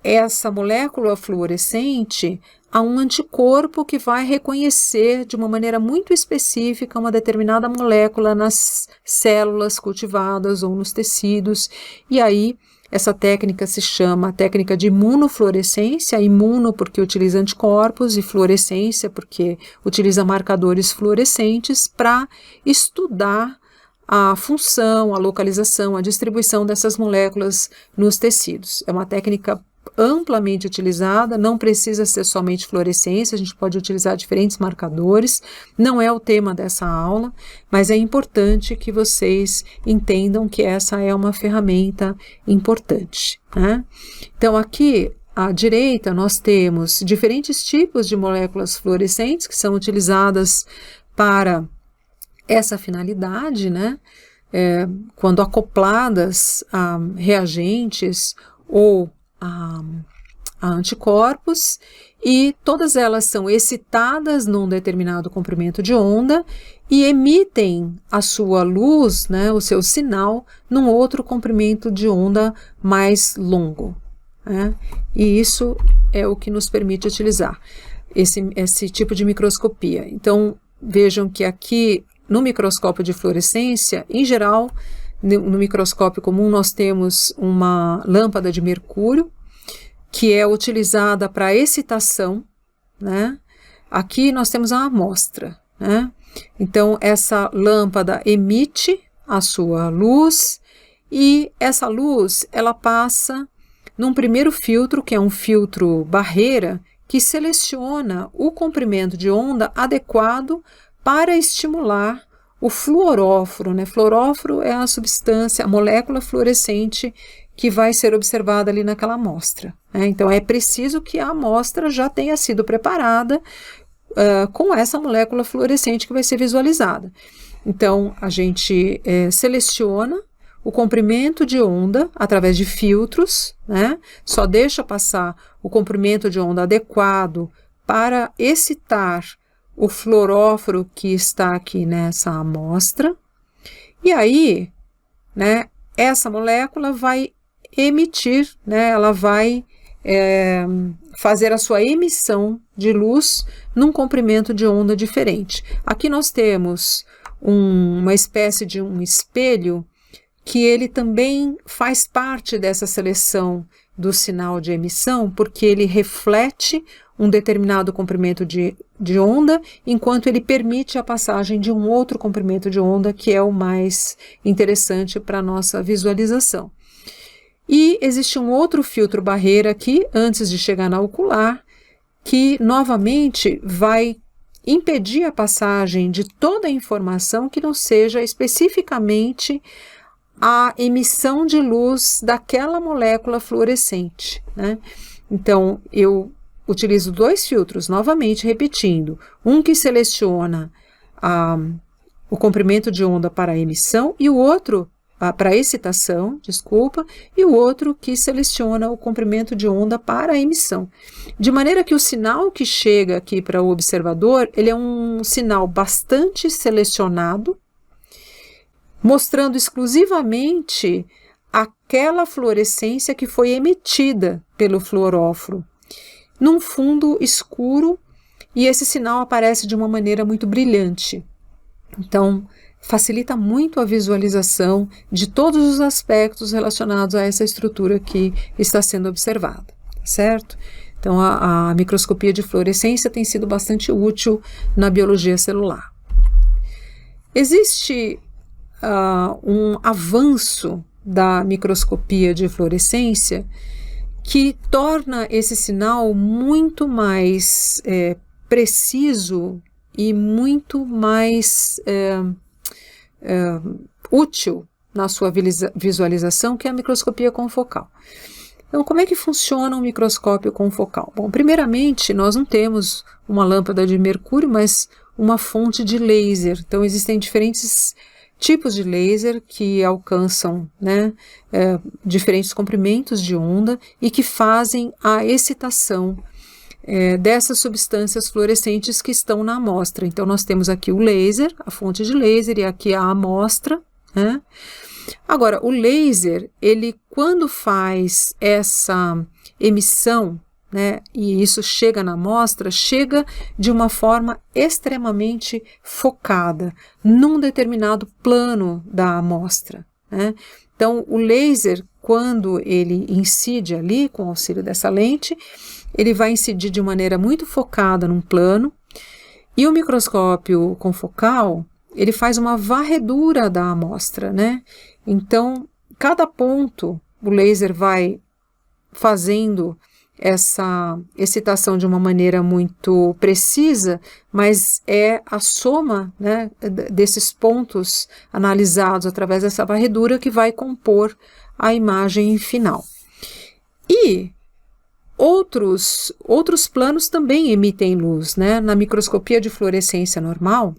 essa molécula fluorescente a um anticorpo que vai reconhecer de uma maneira muito específica uma determinada molécula nas células cultivadas ou nos tecidos, e aí essa técnica se chama técnica de imunofluorescência, imuno porque utiliza anticorpos e fluorescência porque utiliza marcadores fluorescentes para estudar a função, a localização, a distribuição dessas moléculas nos tecidos. É uma técnica amplamente utilizada, não precisa ser somente fluorescência, a gente pode utilizar diferentes marcadores, não é o tema dessa aula, mas é importante que vocês entendam que essa é uma ferramenta importante, né? Então aqui à direita nós temos diferentes tipos de moléculas fluorescentes que são utilizadas para essa finalidade, né? Quando acopladas a reagentes ou a anticorpos, e todas elas são excitadas num determinado comprimento de onda e emitem a sua luz, né, o seu sinal, num outro comprimento de onda mais longo, né? E isso é o que nos permite utilizar esse tipo de microscopia. Então, vejam que aqui no microscópio de fluorescência, em geral, no microscópio comum nós temos uma lâmpada de mercúrio, que é utilizada para excitação, né? Aqui nós temos a amostra, né? Então essa lâmpada emite a sua luz, e essa luz ela passa num primeiro filtro, que é um filtro barreira, que seleciona o comprimento de onda adequado para estimular o fluoróforo, né? Fluoróforo é a substância, a molécula fluorescente que vai ser observada ali naquela amostra, né? Então é preciso que a amostra já tenha sido preparada com essa molécula fluorescente que vai ser visualizada. Então a gente seleciona o comprimento de onda através de filtros, né? Só deixa passar o comprimento de onda adequado para excitar o fluoróforo que está aqui nessa amostra, e aí, né, essa molécula vai emitir, né, ela vai fazer a sua emissão de luz num comprimento de onda diferente. Aqui nós temos uma espécie de um espelho que ele também faz parte dessa seleção do sinal de emissão, porque ele reflete um determinado comprimento de onda, enquanto ele permite a passagem de um outro comprimento de onda, que é o mais interessante para a nossa visualização. E existe um outro filtro barreira aqui, antes de chegar na ocular, que novamente vai impedir a passagem de toda a informação que não seja especificamente a emissão de luz daquela molécula fluorescente, né? Então, eu utilizo dois filtros, novamente repetindo, um que seleciona o comprimento de onda para a emissão e o outro para a excitação, desculpa, e o outro que seleciona o comprimento de onda para a emissão. De maneira que o sinal que chega aqui para o observador, ele é um sinal bastante selecionado, mostrando exclusivamente aquela fluorescência que foi emitida pelo fluoróforo, num fundo escuro, e esse sinal aparece de uma maneira muito brilhante. Então, facilita muito a visualização de todos os aspectos relacionados a essa estrutura que está sendo observada, certo? Então, a microscopia de fluorescência tem sido bastante útil na biologia celular. Existe um avanço da microscopia de fluorescência que torna esse sinal muito mais preciso e muito mais útil na sua visualização, que é a microscopia confocal. Então, como é que funciona um microscópio confocal? Bom, primeiramente, nós não temos uma lâmpada de mercúrio, mas uma fonte de laser. Então, existem diferentes tipos de laser que alcançam, né, diferentes comprimentos de onda e que fazem a excitação dessas substâncias fluorescentes que estão na amostra. Então, nós temos aqui o laser, a fonte de laser, e aqui a amostra, né? Agora, o laser, ele quando faz essa emissão, né, e isso chega na amostra, chega de uma forma extremamente focada, num determinado plano da amostra, né? Então, o laser, quando ele incide ali, com o auxílio dessa lente, ele vai incidir de maneira muito focada num plano, e o microscópio confocal, ele faz uma varredura da amostra, né? Então, cada ponto, o laser vai fazendo essa excitação de uma maneira muito precisa, mas é a soma, né, desses pontos analisados através dessa varredura que vai compor a imagem final. E outros planos também emitem luz, né? Na microscopia de fluorescência normal,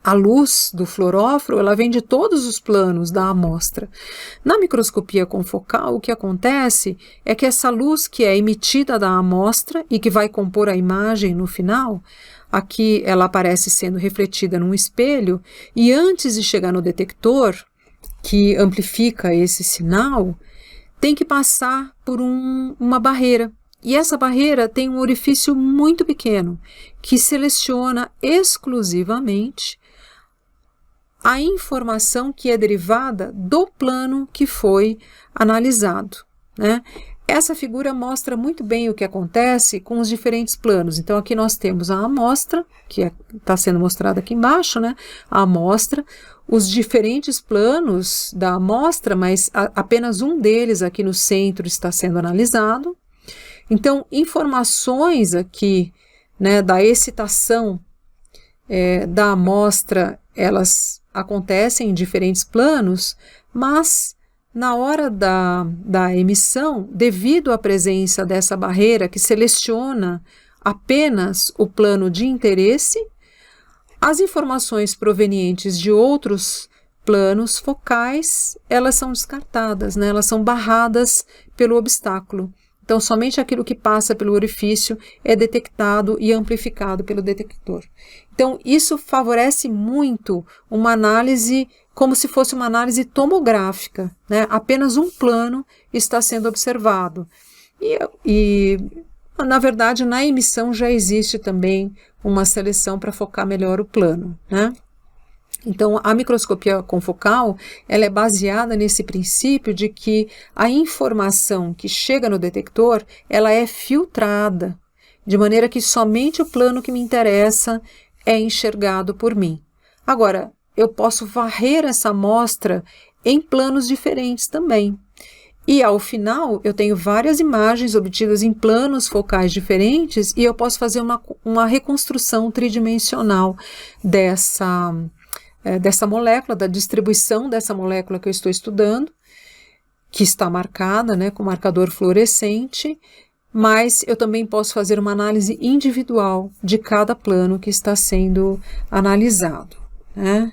a luz do fluoróforo, ela vem de todos os planos da amostra. Na microscopia confocal, o que acontece é que essa luz que é emitida da amostra e que vai compor a imagem no final, aqui ela aparece sendo refletida num espelho, e antes de chegar no detector, que amplifica esse sinal, tem que passar por uma barreira. E essa barreira tem um orifício muito pequeno, que seleciona exclusivamente a informação que é derivada do plano que foi analisado, né? Essa figura mostra muito bem o que acontece com os diferentes planos. Então, aqui nós temos a amostra, que está sendo mostrada aqui embaixo, né? A amostra, os diferentes planos da amostra, mas apenas um deles aqui no centro está sendo analisado. Então, informações aqui, né, da excitação da amostra, elas acontecem em diferentes planos, mas na hora da emissão, devido à presença dessa barreira que seleciona apenas o plano de interesse, as informações provenientes de outros planos focais, elas são descartadas, né? Elas são barradas pelo obstáculo. Então, somente aquilo que passa pelo orifício é detectado e amplificado pelo detector. Então, isso favorece muito uma análise como se fosse uma análise tomográfica, né? Apenas um plano está sendo observado. E, na verdade, na emissão já existe também uma seleção para focar melhor o plano, né? Então, a microscopia confocal, ela é baseada nesse princípio de que a informação que chega no detector, ela é filtrada, de maneira que somente o plano que me interessa é enxergado por mim. Agora, eu posso varrer essa amostra em planos diferentes também. E, ao final, eu tenho várias imagens obtidas em planos focais diferentes e eu posso fazer uma reconstrução tridimensional dessa molécula, da distribuição dessa molécula que eu estou estudando, que está marcada, né, com marcador fluorescente, mas eu também posso fazer uma análise individual de cada plano que está sendo analisado, né?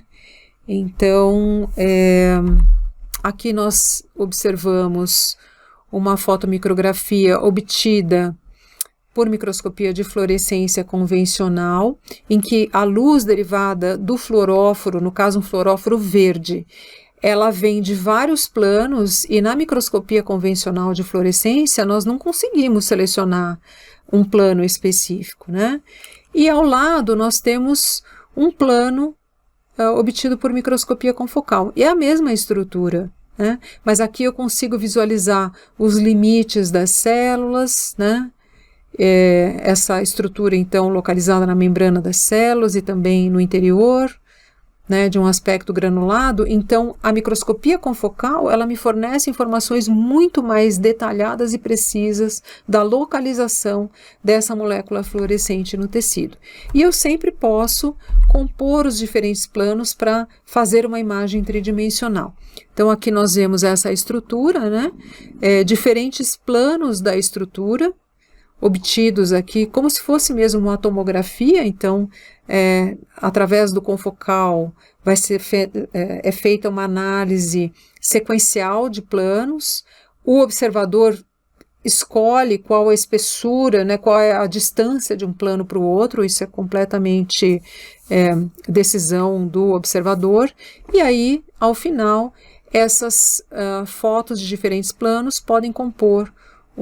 Então, aqui nós observamos uma fotomicrografia obtida por microscopia de fluorescência convencional, em que a luz derivada do fluoróforo, no caso um fluoróforo verde, ela vem de vários planos e na microscopia convencional de fluorescência nós não conseguimos selecionar um plano específico, né? E ao lado nós temos um plano obtido por microscopia confocal. E é a mesma estrutura, né? Mas aqui eu consigo visualizar os limites das células, né? Essa estrutura, então, localizada na membrana das células e também no interior, né, de um aspecto granulado. Então, a microscopia confocal, ela me fornece informações muito mais detalhadas e precisas da localização dessa molécula fluorescente no tecido. E eu sempre posso compor os diferentes planos para fazer uma imagem tridimensional. Então, aqui nós vemos essa estrutura, né, diferentes planos da estrutura, obtidos aqui, como se fosse mesmo uma tomografia. Então, através do confocal vai ser feita uma análise sequencial de planos, o observador escolhe qual a espessura, né, qual é a distância de um plano para o outro, isso é completamente decisão do observador, e aí, ao final, essas fotos de diferentes planos podem compor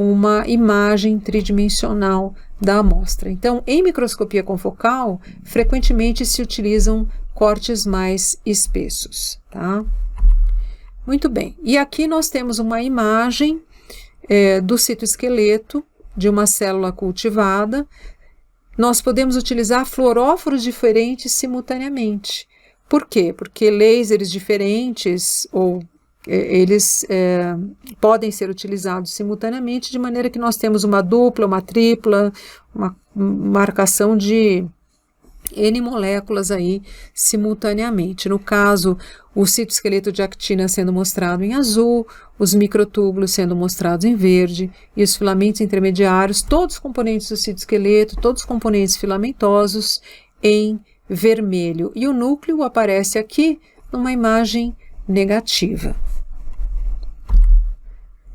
uma imagem tridimensional da amostra. Então, em microscopia confocal, frequentemente se utilizam cortes mais espessos, tá? Muito bem. E aqui nós temos uma imagem do citoesqueleto de uma célula cultivada. Nós podemos utilizar fluoróforos diferentes simultaneamente. Por quê? Porque lasers diferentes eles podem ser utilizados simultaneamente, de maneira que nós temos uma dupla, uma tripla, uma marcação de N moléculas aí simultaneamente. No caso, o citoesqueleto de actina sendo mostrado em azul, os microtúbulos sendo mostrados em verde e os filamentos intermediários, todos os componentes do citoesqueleto, todos os componentes filamentosos em vermelho. E o núcleo aparece aqui numa imagem negativa.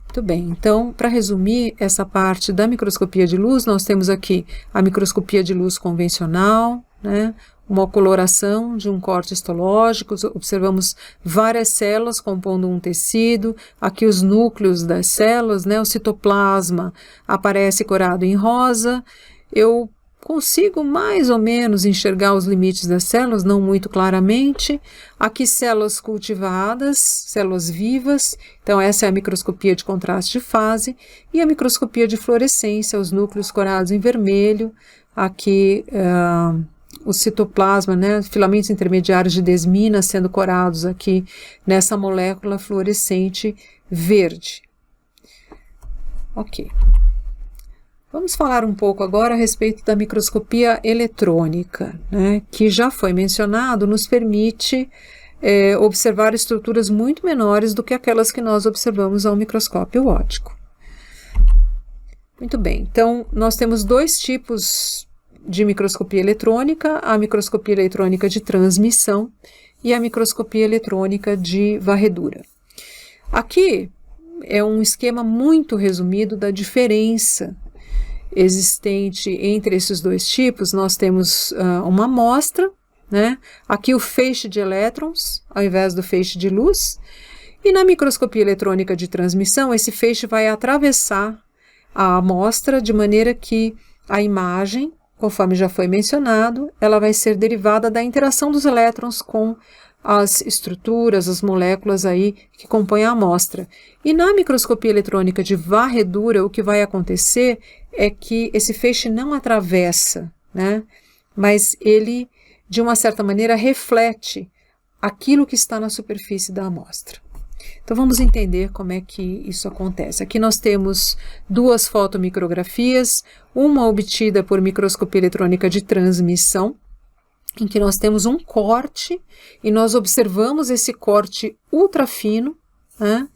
Muito bem, então, para resumir essa parte da microscopia de luz, nós temos aqui a microscopia de luz convencional, né, uma coloração de um corte histológico, observamos várias células compondo um tecido, aqui os núcleos das células, né, o citoplasma aparece corado em rosa, eu consigo mais ou menos enxergar os limites das células, não muito claramente. Aqui células cultivadas, células vivas, então essa é a microscopia de contraste de fase, e a microscopia de fluorescência, os núcleos corados em vermelho, aqui o citoplasma, né, filamentos intermediários de desmina sendo corados aqui nessa molécula fluorescente verde. Ok. Vamos falar um pouco agora a respeito da microscopia eletrônica, né, que já foi mencionado, nos permite observar estruturas muito menores do que aquelas que nós observamos ao microscópio óptico. Muito bem, então nós temos dois tipos de microscopia eletrônica, a microscopia eletrônica de transmissão e a microscopia eletrônica de varredura. Aqui é um esquema muito resumido da diferença existente entre esses dois tipos. Nós temos uma amostra, né? Aqui o feixe de elétrons ao invés do feixe de luz, e na microscopia eletrônica de transmissão esse feixe vai atravessar a amostra de maneira que a imagem, conforme já foi mencionado, ela vai ser derivada da interação dos elétrons com as estruturas, as moléculas aí que compõem a amostra. E na microscopia eletrônica de varredura, o que vai acontecer é que esse feixe não atravessa, né? Mas ele, de uma certa maneira, reflete aquilo que está na superfície da amostra. Então vamos entender como é que isso acontece. Aqui nós temos duas fotomicrografias, uma obtida por microscopia eletrônica de transmissão, em que nós temos um corte e nós observamos esse corte ultra fino, né,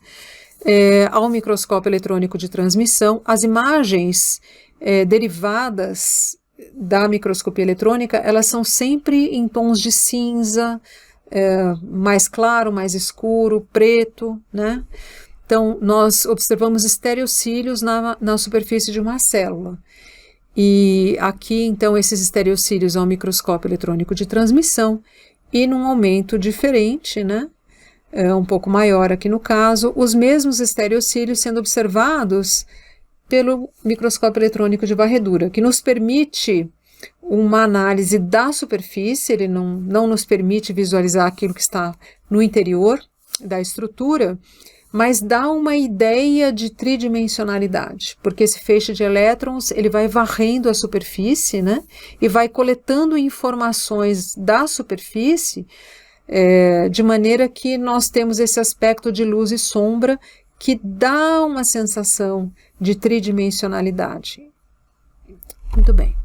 ao microscópio eletrônico de transmissão. As imagens derivadas da microscopia eletrônica, elas são sempre em tons de cinza, mais claro, mais escuro, preto, né? Então, nós observamos estereocílios na superfície de uma célula. E aqui, então, esses estereocílios ao microscópio eletrônico de transmissão e num aumento diferente, né? Um pouco maior aqui no caso, os mesmos estereocílios sendo observados pelo microscópio eletrônico de varredura, que nos permite uma análise da superfície, ele não nos permite visualizar aquilo que está no interior da estrutura, mas dá uma ideia de tridimensionalidade, porque esse feixe de elétrons ele vai varrendo a superfície, né, e vai coletando informações da superfície, de maneira que nós temos esse aspecto de luz e sombra que dá uma sensação de tridimensionalidade. Muito bem.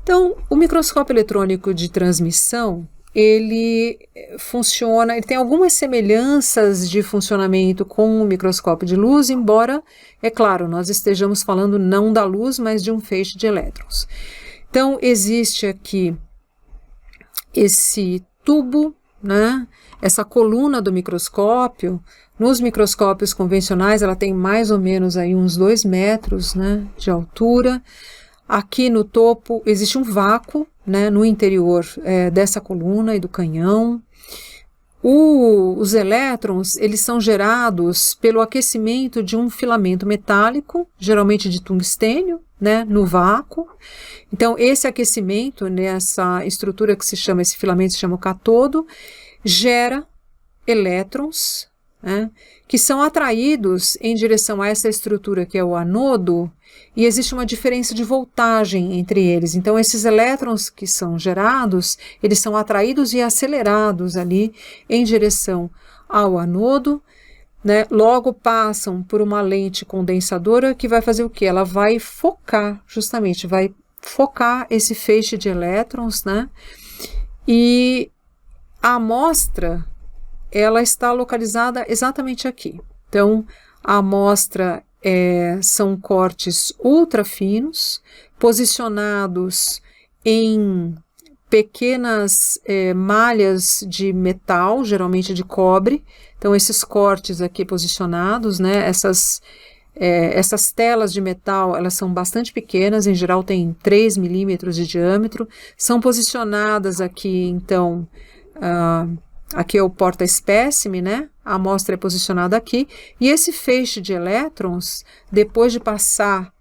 Então, o microscópio eletrônico de transmissão, ele funciona, ele tem algumas semelhanças de funcionamento com o microscópio de luz, embora, é claro, nós estejamos falando não da luz, mas de um feixe de elétrons. Então, existe aqui esse tubo, né, essa coluna do microscópio. Nos microscópios convencionais, ela tem mais ou menos aí uns 2 metros, né, de altura. Aqui no topo existe um vácuo, né, no interior dessa coluna e do canhão. Os elétrons, eles são gerados pelo aquecimento de um filamento metálico, geralmente de tungstênio, né, no vácuo. Então, esse aquecimento, nessa estrutura que se chama, esse filamento se chama o cátodo, gera elétrons, né, que são atraídos em direção a essa estrutura que é o anodo, e existe uma diferença de voltagem entre eles. Então, esses elétrons que são gerados, eles são atraídos e acelerados ali em direção ao anodo, né? Logo passam por uma lente condensadora que vai fazer o quê? Ela vai focar, justamente, vai focar esse feixe de elétrons, né? E a amostra, ela está localizada exatamente aqui. Então, a amostra são cortes ultra finos, posicionados em pequenas malhas de metal, geralmente de cobre. Então, esses cortes aqui posicionados, né, essas telas de metal, elas são bastante pequenas, em geral tem 3 milímetros de diâmetro, são posicionadas aqui, então, aqui é o porta-espécime, né? A amostra é posicionada aqui, e esse feixe de elétrons, depois de passar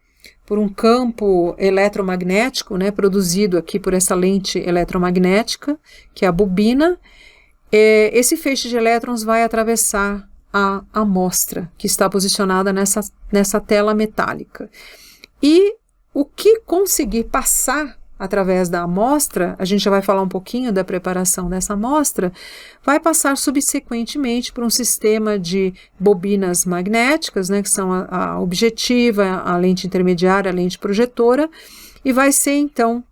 por um campo eletromagnético, né, produzido aqui por essa lente eletromagnética, que é a bobina, esse feixe de elétrons vai atravessar a amostra, que está posicionada nessa tela metálica. E o que conseguir passar através da amostra, a gente já vai falar um pouquinho da preparação dessa amostra, vai passar subsequentemente por um sistema de bobinas magnéticas, né, que são a objetiva, a lente intermediária, a lente projetora, e vai ser então,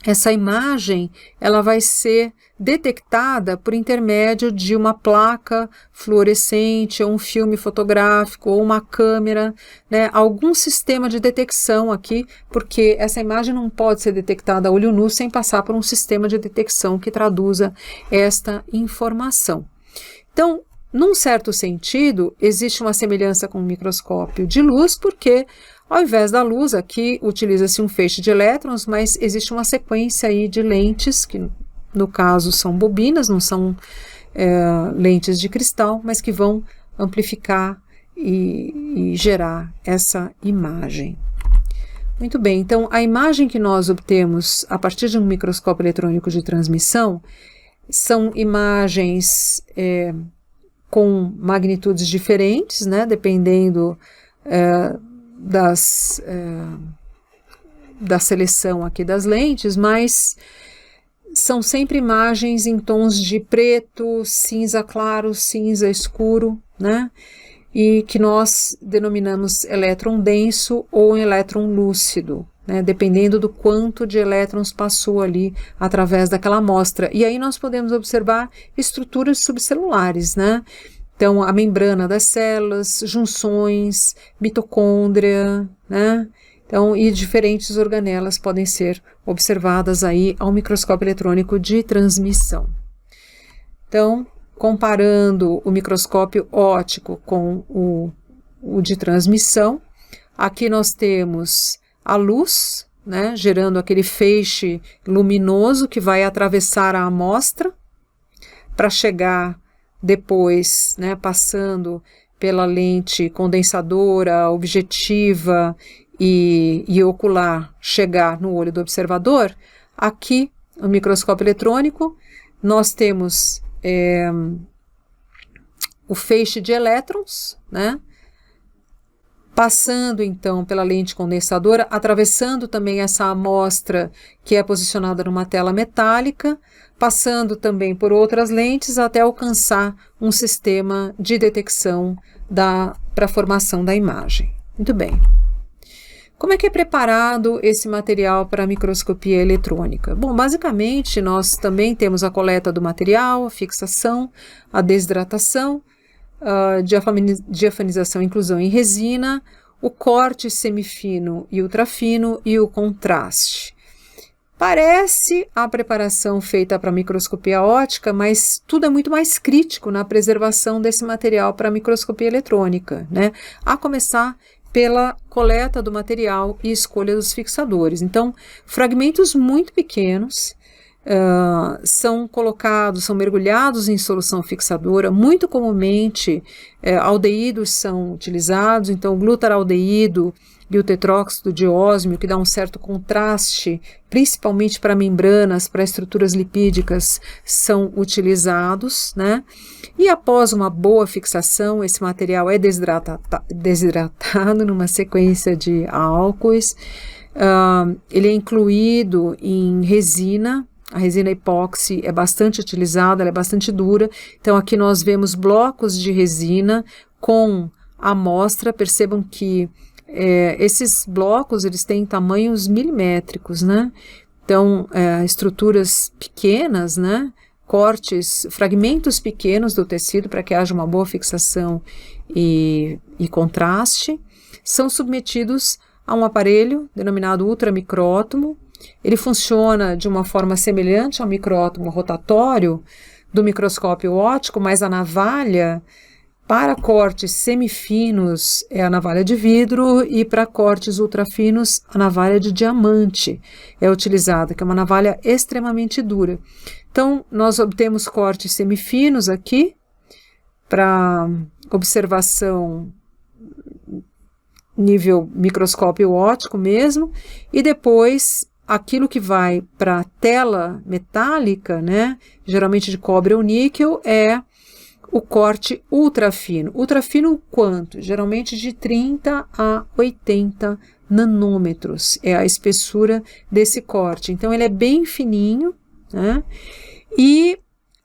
essa imagem, ela vai ser detectada por intermédio de uma placa fluorescente, ou um filme fotográfico, ou uma câmera, né, algum sistema de detecção aqui, porque essa imagem não pode ser detectada a olho nu sem passar por um sistema de detecção que traduza esta informação. Então, num certo sentido, existe uma semelhança com o microscópio de luz, porque ao invés da luz, aqui utiliza-se um feixe de elétrons, mas existe uma sequência aí de lentes, que no caso são bobinas, não são lentes de cristal, mas que vão amplificar e gerar essa imagem. Muito bem, então a imagem que nós obtemos a partir de um microscópio eletrônico de transmissão são imagens com magnitudes diferentes, né, dependendo da seleção aqui das lentes, mas são sempre imagens em tons de preto, cinza claro, cinza escuro, né? E que nós denominamos elétron denso ou elétron lúcido, né? Dependendo do quanto de elétrons passou ali através daquela amostra. E aí nós podemos observar estruturas subcelulares, né? Então, a membrana das células, junções, mitocôndria, né? Então, e diferentes organelas podem ser observadas aí ao microscópio eletrônico de transmissão. Então, comparando o microscópio óptico com o de transmissão, aqui nós temos a luz, né, gerando aquele feixe luminoso que vai atravessar a amostra para chegar depois, né, passando pela lente condensadora, objetiva e ocular, chegar no olho do observador. Aqui, no microscópio eletrônico, nós temos o feixe de elétrons, né, passando então pela lente condensadora, atravessando também essa amostra que é posicionada numa tela metálica, passando também por outras lentes até alcançar um sistema de detecção para a formação da imagem. Muito bem. Como é que é preparado esse material para a microscopia eletrônica? Bom, basicamente nós também temos a coleta do material, a fixação, a desidratação, diafanização e inclusão em resina, o corte semifino e ultrafino e o contraste. Parece a preparação feita para microscopia óptica, mas tudo é muito mais crítico na preservação desse material para microscopia eletrônica, né? A começar pela coleta do material e escolha dos fixadores. Então, fragmentos muito pequenos, são mergulhados em solução fixadora. Muito comumente aldeídos são utilizados, então o glutaraldeído e o tetróxido de ósmio, que dá um certo contraste, principalmente para membranas, para estruturas lipídicas, são utilizados, né? E após uma boa fixação, esse material é desidratado numa sequência de álcoois. Ele é incluído em resina. A resina epóxi é bastante utilizada, ela é bastante dura. Então aqui nós vemos blocos de resina com amostra. Percebam que esses blocos eles têm tamanhos milimétricos, né? Então estruturas pequenas, né? Cortes, fragmentos pequenos do tecido para que haja uma boa fixação e contraste, são submetidos a um aparelho denominado ultramicrótomo. Ele funciona de uma forma semelhante ao micrótomo rotatório do microscópio óptico, mas a navalha para cortes semifinos é a navalha de vidro e para cortes ultrafinos a navalha de diamante é utilizada, que é uma navalha extremamente dura. Então, nós obtemos cortes semifinos aqui para observação nível microscópio óptico mesmo, e depois aquilo que vai para a tela metálica, né, geralmente de cobre ou níquel, é o corte ultrafino. Ultrafino quanto? Geralmente de 30 a 80 nanômetros é a espessura desse corte. Então ele é bem fininho, né? E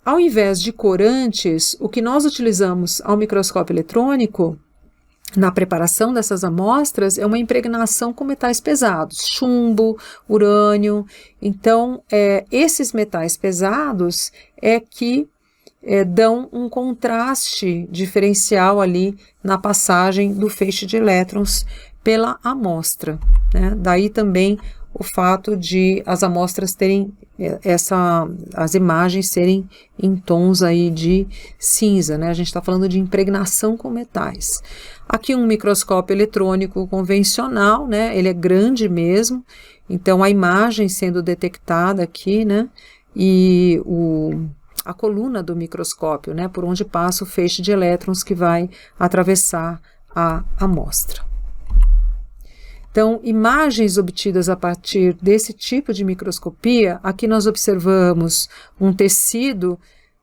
ao invés de corantes, o que nós utilizamos ao microscópio eletrônico na preparação dessas amostras é uma impregnação com metais pesados, chumbo, urânio. Então esses metais pesados é que dão um contraste diferencial ali na passagem do feixe de elétrons pela amostra, né? Daí também o fato de as amostras terem as imagens serem em tons aí de cinza, né? A gente está falando de impregnação com metais. Aqui um microscópio eletrônico convencional, né? Ele é grande mesmo, então a imagem sendo detectada aqui, né? E a coluna do microscópio, né, por onde passa o feixe de elétrons que vai atravessar a amostra. Então, imagens obtidas a partir desse tipo de microscopia, aqui nós observamos um tecido,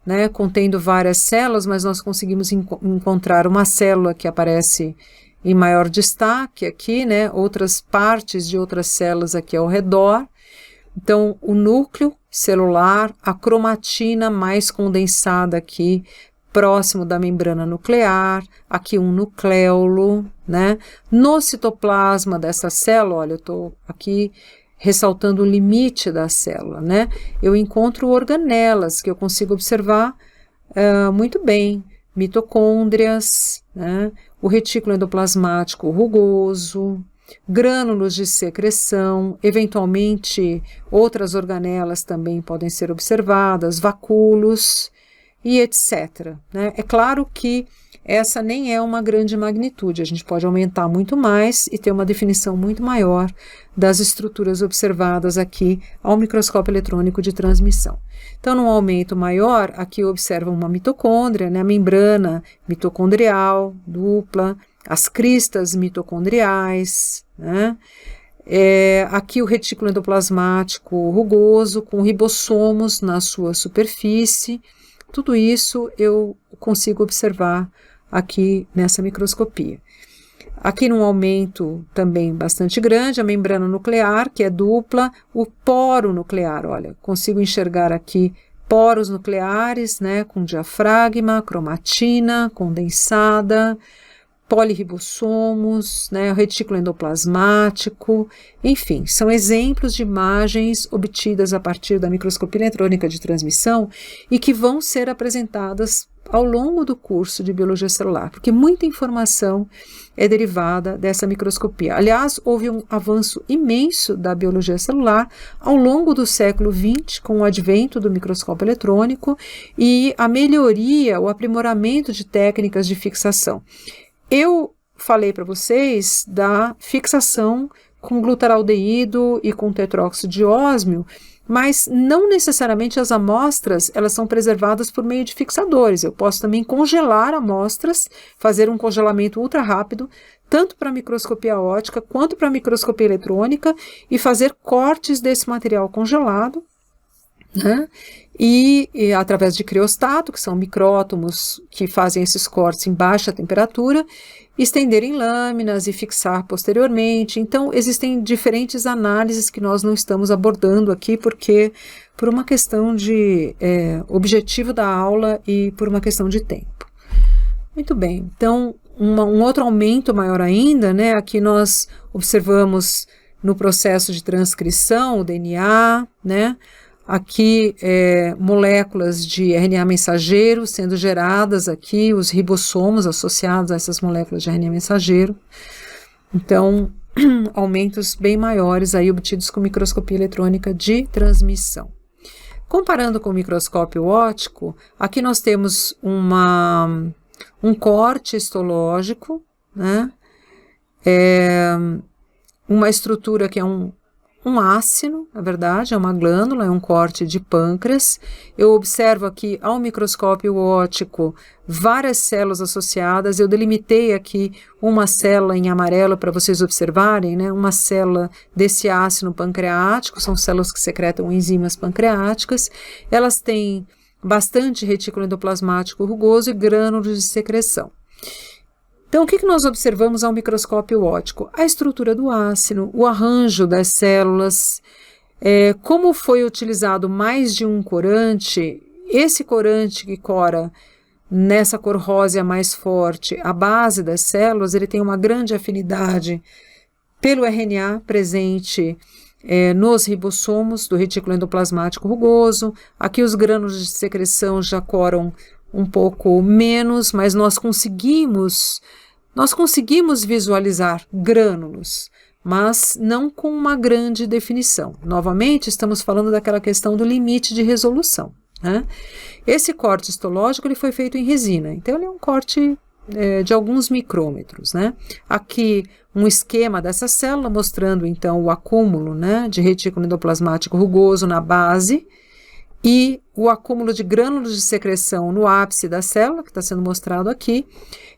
né, contendo várias células, mas nós conseguimos encontrar uma célula que aparece em maior destaque aqui, né, outras partes de outras células aqui ao redor. Então, o núcleo celular, a cromatina mais condensada aqui, próximo da membrana nuclear, aqui um nucléolo, né? No citoplasma dessa célula, olha, eu estou aqui ressaltando o limite da célula, né? Eu encontro organelas que eu consigo observar muito bem, mitocôndrias, né? O retículo endoplasmático rugoso, grânulos de secreção, eventualmente outras organelas também podem ser observadas, vacúolos e etc. Né? É claro que essa nem é uma grande magnitude, a gente pode aumentar muito mais e ter uma definição muito maior das estruturas observadas aqui ao microscópio eletrônico de transmissão. Então, num aumento maior, aqui observa uma mitocôndria, né? A membrana mitocondrial dupla, as cristas mitocondriais, né? Aqui o retículo endoplasmático rugoso, com ribossomos na sua superfície. Tudo isso eu consigo observar aqui nessa microscopia. Aqui num aumento também bastante grande, a membrana nuclear, que é dupla, o poro nuclear, olha, consigo enxergar aqui poros nucleares, né, com diafragma, cromatina condensada, poliribossomos, né, o retículo endoplasmático, enfim, são exemplos de imagens obtidas a partir da microscopia eletrônica de transmissão e que vão ser apresentadas ao longo do curso de biologia celular, porque muita informação é derivada dessa microscopia. Aliás, houve um avanço imenso da biologia celular ao longo do século XX, com o advento do microscópio eletrônico e a melhoria, o aprimoramento de técnicas de fixação. Eu falei para vocês da fixação com glutaraldeído e com tetróxido de ósmio, mas não necessariamente as amostras elas são preservadas por meio de fixadores. Eu posso também congelar amostras, fazer um congelamento ultra rápido, tanto para microscopia óptica quanto para microscopia eletrônica, e fazer cortes desse material congelado, né? E através de criostato, que são micrótomos que fazem esses cortes em baixa temperatura, estender em lâminas e fixar posteriormente. Então, existem diferentes análises que nós não estamos abordando aqui, porque por uma questão de objetivo da aula e por uma questão de tempo. Muito bem, então um outro aumento maior ainda, né? Aqui nós observamos no processo de transcrição, o DNA, né? Aqui moléculas de RNA mensageiro sendo geradas aqui, os ribossomos associados a essas moléculas de RNA mensageiro. Então, aumentos bem maiores aí obtidos com microscopia eletrônica de transmissão. Comparando com o microscópio óptico, aqui nós temos um corte histológico, né? Uma estrutura que é um ácino, na verdade, é uma glândula, é um corte de pâncreas. Eu observo aqui, ao microscópio óptico, várias células associadas. Eu delimitei aqui uma célula em amarelo para vocês observarem, né? Uma célula desse ácino pancreático, são células que secretam enzimas pancreáticas. Elas têm bastante retículo endoplasmático rugoso e grânulos de secreção. Então, o que nós observamos ao microscópio óptico? A estrutura do ácino, o arranjo das células, como foi utilizado mais de um corante, esse corante que cora nessa cor rósea mais forte, a base das células, ele tem uma grande afinidade pelo RNA presente nos ribossomos do retículo endoplasmático rugoso. Aqui os grânulos de secreção já coram um pouco menos, mas nós conseguimos visualizar grânulos, mas não com uma grande definição. Novamente, estamos falando daquela questão do limite de resolução, né? Esse corte histológico ele foi feito em resina, então ele é um corte de alguns micrômetros, né? Aqui um esquema dessa célula mostrando então o acúmulo, né, de retículo endoplasmático rugoso na base, e o acúmulo de grânulos de secreção no ápice da célula, que está sendo mostrado aqui.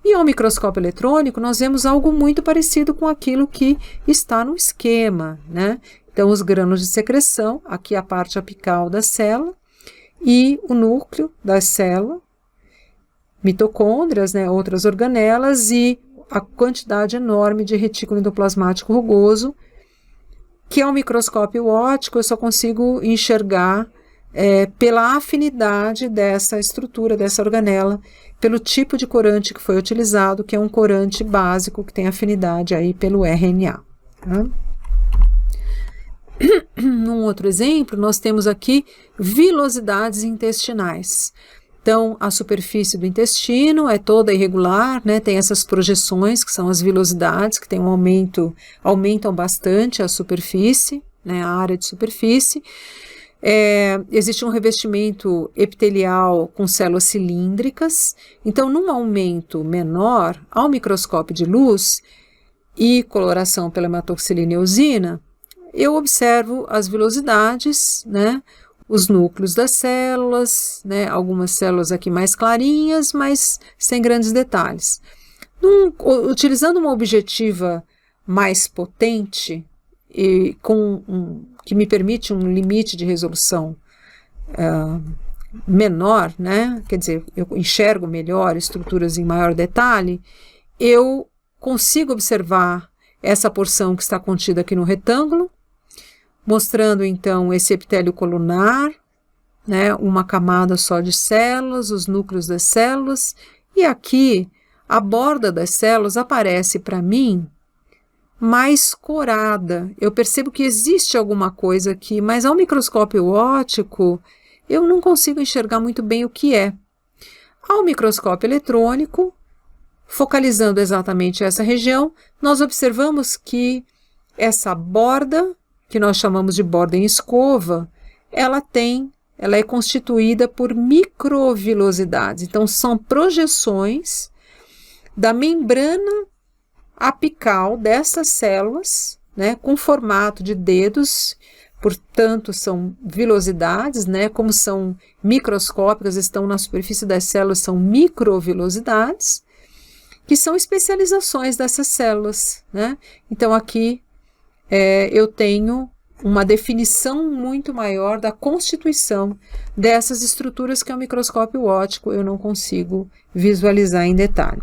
E ao microscópio eletrônico, nós vemos algo muito parecido com aquilo que está no esquema, né? Então, os grânulos de secreção, aqui a parte apical da célula, e o núcleo da célula, mitocôndrias, né, outras organelas, e a quantidade enorme de retículo endoplasmático rugoso, que ao microscópio óptico eu só consigo enxergar pela afinidade dessa estrutura, dessa organela, pelo tipo de corante que foi utilizado, que é um corante básico que tem afinidade aí pelo RNA. Tá? Num outro exemplo, nós temos aqui vilosidades intestinais. Então, a superfície do intestino é toda irregular, né? Tem essas projeções, que são as vilosidades, que tem um aumentam bastante a superfície, né? A área de superfície. Existe um revestimento epitelial com células cilíndricas. Então, num aumento menor, ao microscópio de luz e coloração pela hematoxilina e eosina, eu observo as vilosidades, né, os núcleos das células, né, algumas células aqui mais clarinhas, mas sem grandes detalhes. Utilizando uma objetiva mais potente e que me permite um limite de resolução menor, né, quer dizer, eu enxergo melhor estruturas em maior detalhe, eu consigo observar essa porção que está contida aqui no retângulo, mostrando então esse epitélio colunar, né, uma camada só de células, os núcleos das células, e aqui a borda das células aparece para mim mais corada. Eu percebo que existe alguma coisa aqui, mas ao microscópio óptico eu não consigo enxergar muito bem o que é. Ao microscópio eletrônico, focalizando exatamente essa região, nós observamos que essa borda, que nós chamamos de borda em escova, ela é constituída por microvilosidades. Então, são projeções da membrana apical dessas células, né, com formato de dedos, portanto são vilosidades, né, como são microscópicas, estão na superfície das células, são microvilosidades, que são especializações dessas células, né? Então aqui eu tenho uma definição muito maior da constituição dessas estruturas que ao microscópio óptico eu não consigo visualizar em detalhe.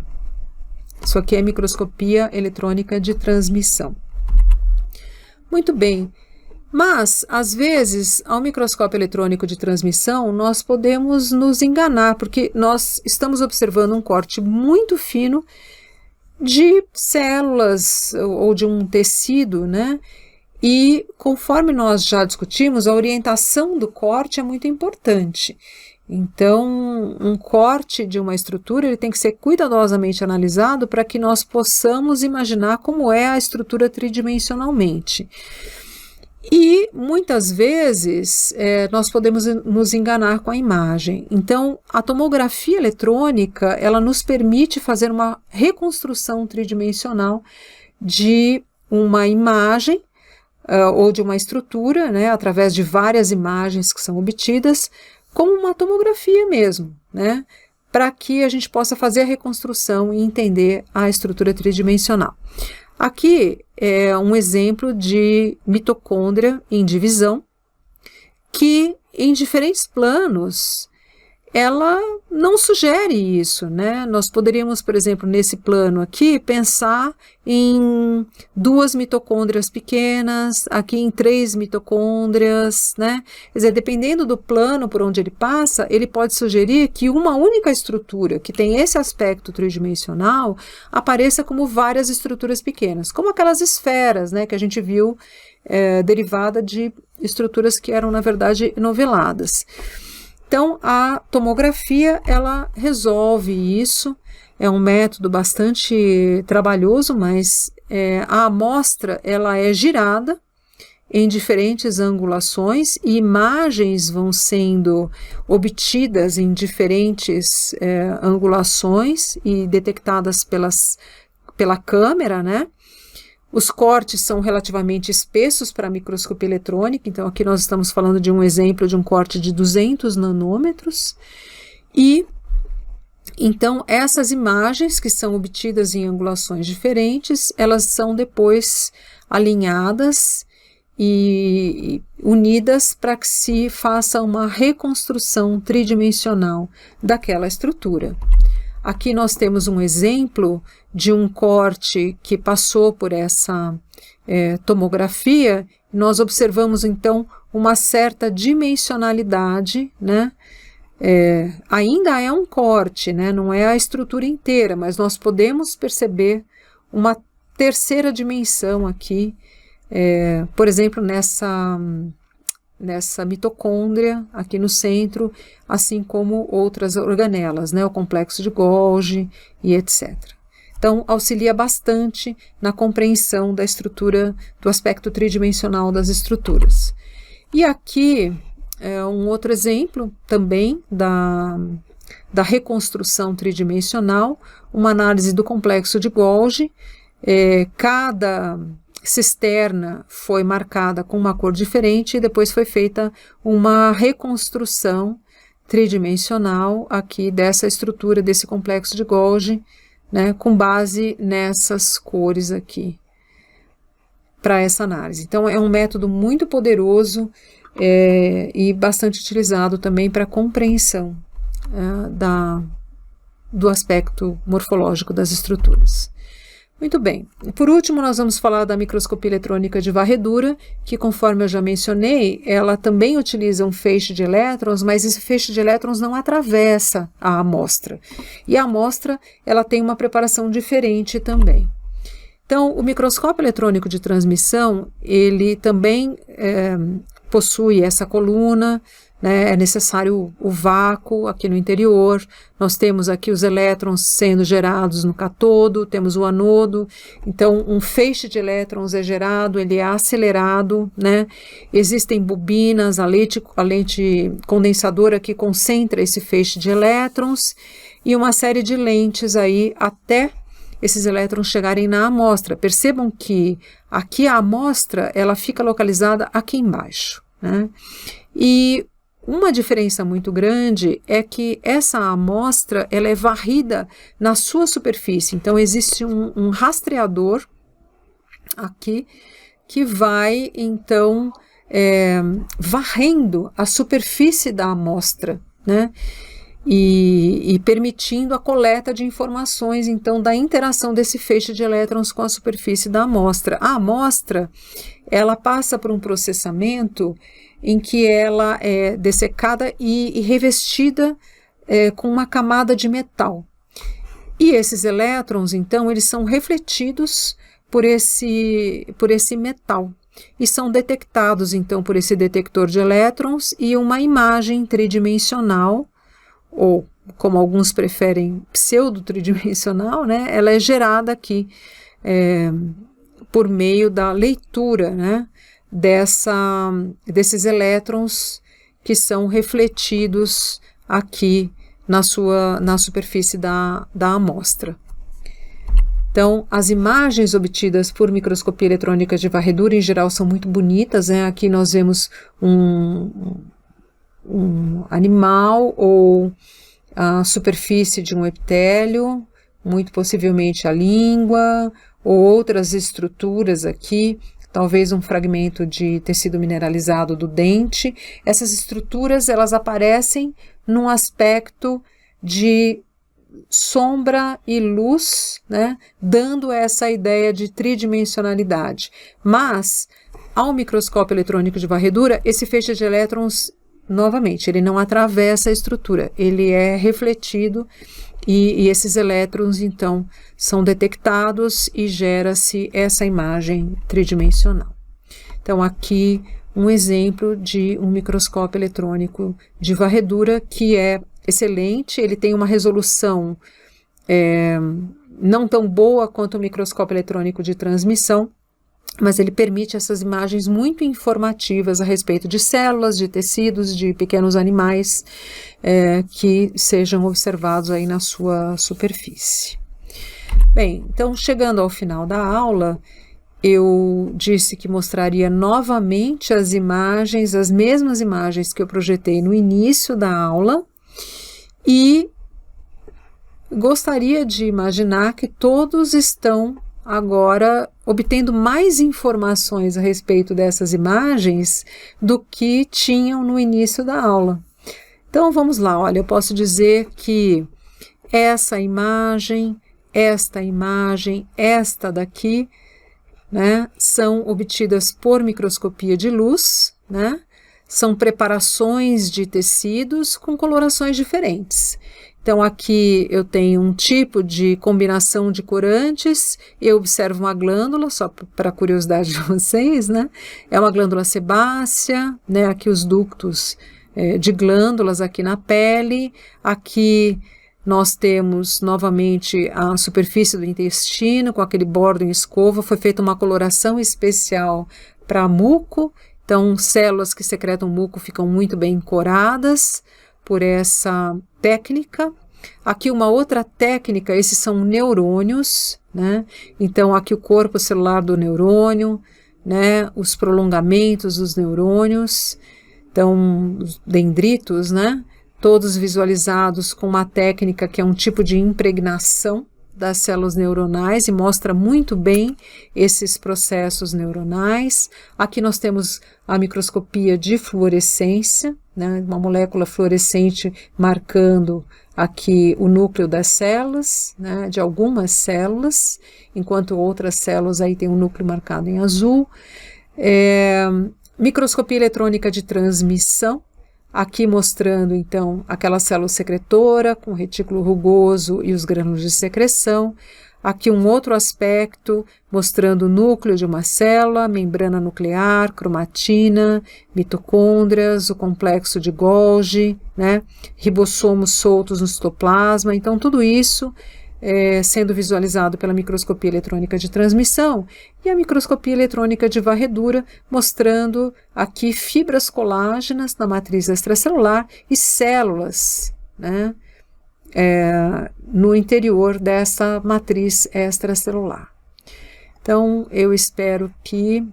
Isso aqui é microscopia eletrônica de transmissão. Muito bem, mas às vezes ao microscópio eletrônico de transmissão nós podemos nos enganar, porque nós estamos observando um corte muito fino de células ou de um tecido, né? E conforme nós já discutimos, a orientação do corte é muito importante. Então, um corte de uma estrutura ele tem que ser cuidadosamente analisado para que nós possamos imaginar como é a estrutura tridimensionalmente. E muitas vezes nós podemos nos enganar com a imagem. Então, a tomografia eletrônica ela nos permite fazer uma reconstrução tridimensional de uma imagem ou de uma estrutura, né, através de várias imagens que são obtidas, como uma tomografia mesmo, né, para que a gente possa fazer a reconstrução e entender a estrutura tridimensional. Aqui é um exemplo de mitocôndria em divisão, que em diferentes planos ela não sugere isso, né? Nós poderíamos, por exemplo, nesse plano aqui, pensar em 2 mitocôndrias pequenas, aqui em 3 mitocôndrias, né? Quer dizer, dependendo do plano por onde ele passa, ele pode sugerir que uma única estrutura que tem esse aspecto tridimensional apareça como várias estruturas pequenas, como aquelas esferas, né, que a gente viu derivada de estruturas que eram, na verdade, noveladas. Então, a tomografia, ela resolve isso, é um método bastante trabalhoso, mas a amostra, ela é girada em diferentes angulações e imagens vão sendo obtidas em diferentes angulações e detectadas pela câmera, né? Os cortes são relativamente espessos para a microscopia eletrônica, então aqui nós estamos falando de um exemplo de um corte de 200 nanômetros, e então essas imagens que são obtidas em angulações diferentes, elas são depois alinhadas e unidas para que se faça uma reconstrução tridimensional daquela estrutura. Aqui nós temos um exemplo de um corte que passou por essa tomografia. Nós observamos então uma certa dimensionalidade, né? Ainda é um corte, né? Não é a estrutura inteira, mas nós podemos perceber uma terceira dimensão aqui, por exemplo, nessa mitocôndria aqui no centro, assim como outras organelas, né, o complexo de Golgi e etc. Então, auxilia bastante na compreensão da estrutura, do aspecto tridimensional das estruturas. E aqui é um outro exemplo também da reconstrução tridimensional, uma análise do complexo de Golgi. Cada cisterna foi marcada com uma cor diferente e depois foi feita uma reconstrução tridimensional aqui dessa estrutura, desse complexo de Golgi, né, com base nessas cores aqui, para essa análise. Então é um método muito poderoso e bastante utilizado também para a compreensão do aspecto morfológico das estruturas. Muito bem, por último nós vamos falar da microscopia eletrônica de varredura, que conforme eu já mencionei, ela também utiliza um feixe de elétrons, mas esse feixe de elétrons não atravessa a amostra, e a amostra ela tem uma preparação diferente também. Então, o microscópio eletrônico de transmissão, ele também possui essa coluna, né, é necessário o vácuo aqui no interior, nós temos aqui os elétrons sendo gerados no catodo, temos o anodo, então um feixe de elétrons é gerado, ele é acelerado, né, existem bobinas, a lente condensadora que concentra esse feixe de elétrons, e uma série de lentes aí até esses elétrons chegarem na amostra. Percebam que aqui a amostra ela fica localizada aqui embaixo, né? E uma diferença muito grande é que essa amostra ela é varrida na sua superfície. Então existe um rastreador aqui que vai então varrendo a superfície da amostra, né? E permitindo a coleta de informações, então, da interação desse feixe de elétrons com a superfície da amostra. A amostra, ela passa por um processamento em que ela é dessecada e revestida com uma camada de metal. E esses elétrons, então, eles são refletidos por esse metal e são detectados, então, por esse detector de elétrons e uma imagem tridimensional, ou como alguns preferem, pseudo-tridimensional, né? Ela é gerada aqui por meio da leitura, né? Desses elétrons que são refletidos aqui na superfície da amostra. Então, as imagens obtidas por microscopia eletrônica de varredura, em geral, são muito bonitas, né? Aqui nós vemos um animal ou a superfície de um epitélio, muito possivelmente a língua, ou outras estruturas aqui, talvez um fragmento de tecido mineralizado do dente. Essas estruturas, elas aparecem num aspecto de sombra e luz, né, dando essa ideia de tridimensionalidade. Mas, ao microscópio eletrônico de varredura, esse feixe de elétrons, novamente, ele não atravessa a estrutura, ele é refletido e esses elétrons, então, são detectados e gera-se essa imagem tridimensional. Então, aqui um exemplo de um microscópio eletrônico de varredura que é excelente, ele tem uma resolução não tão boa quanto o microscópio eletrônico de transmissão, mas ele permite essas imagens muito informativas a respeito de células, de tecidos, de pequenos animais que sejam observados aí na sua superfície. Bem, então chegando ao final da aula, eu disse que mostraria novamente as imagens, as mesmas imagens que eu projetei no início da aula, e gostaria de imaginar que todos estão agora obtendo mais informações a respeito dessas imagens do que tinham no início da aula. Então vamos lá, olha, eu posso dizer que essa imagem, esta daqui, né, são obtidas por microscopia de luz, né? São preparações de tecidos com colorações diferentes. Então aqui eu tenho um tipo de combinação de corantes, eu observo uma glândula, só para curiosidade de vocês, né? É uma glândula sebácea, né? Aqui os ductos de glândulas aqui na pele, aqui nós temos novamente a superfície do intestino com aquele bordo em escova, foi feita uma coloração especial para muco, então células que secretam muco ficam muito bem coradas por essa técnica. Aqui uma outra técnica, esses são neurônios, né? Então aqui o corpo celular do neurônio, né? Os prolongamentos dos neurônios, então os dendritos, né? Todos visualizados com uma técnica que é um tipo de impregnação das células neuronais e mostra muito bem esses processos neuronais. Aqui nós temos a microscopia de fluorescência, né, uma molécula fluorescente marcando aqui o núcleo das células, né, de algumas células, enquanto outras células aí tem um núcleo marcado em azul. Microscopia eletrônica de transmissão, aqui mostrando, então, aquela célula secretora com retículo rugoso e os grânulos de secreção. Aqui um outro aspecto, mostrando o núcleo de uma célula, membrana nuclear, cromatina, mitocôndrias, o complexo de Golgi, né? Ribossomos soltos no citoplasma. Então, tudo isso sendo visualizado pela microscopia eletrônica de transmissão e a microscopia eletrônica de varredura, mostrando aqui fibras colágenas na matriz extracelular e células, né, no interior dessa matriz extracelular. Então, eu espero que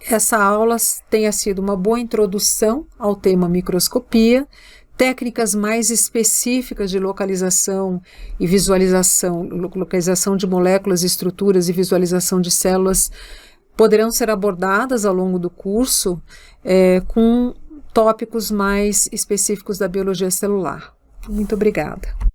essa aula tenha sido uma boa introdução ao tema microscopia, técnicas mais específicas de localização e visualização, localização de moléculas, estruturas e visualização de células poderão ser abordadas ao longo do curso com tópicos mais específicos da biologia celular. Muito obrigada.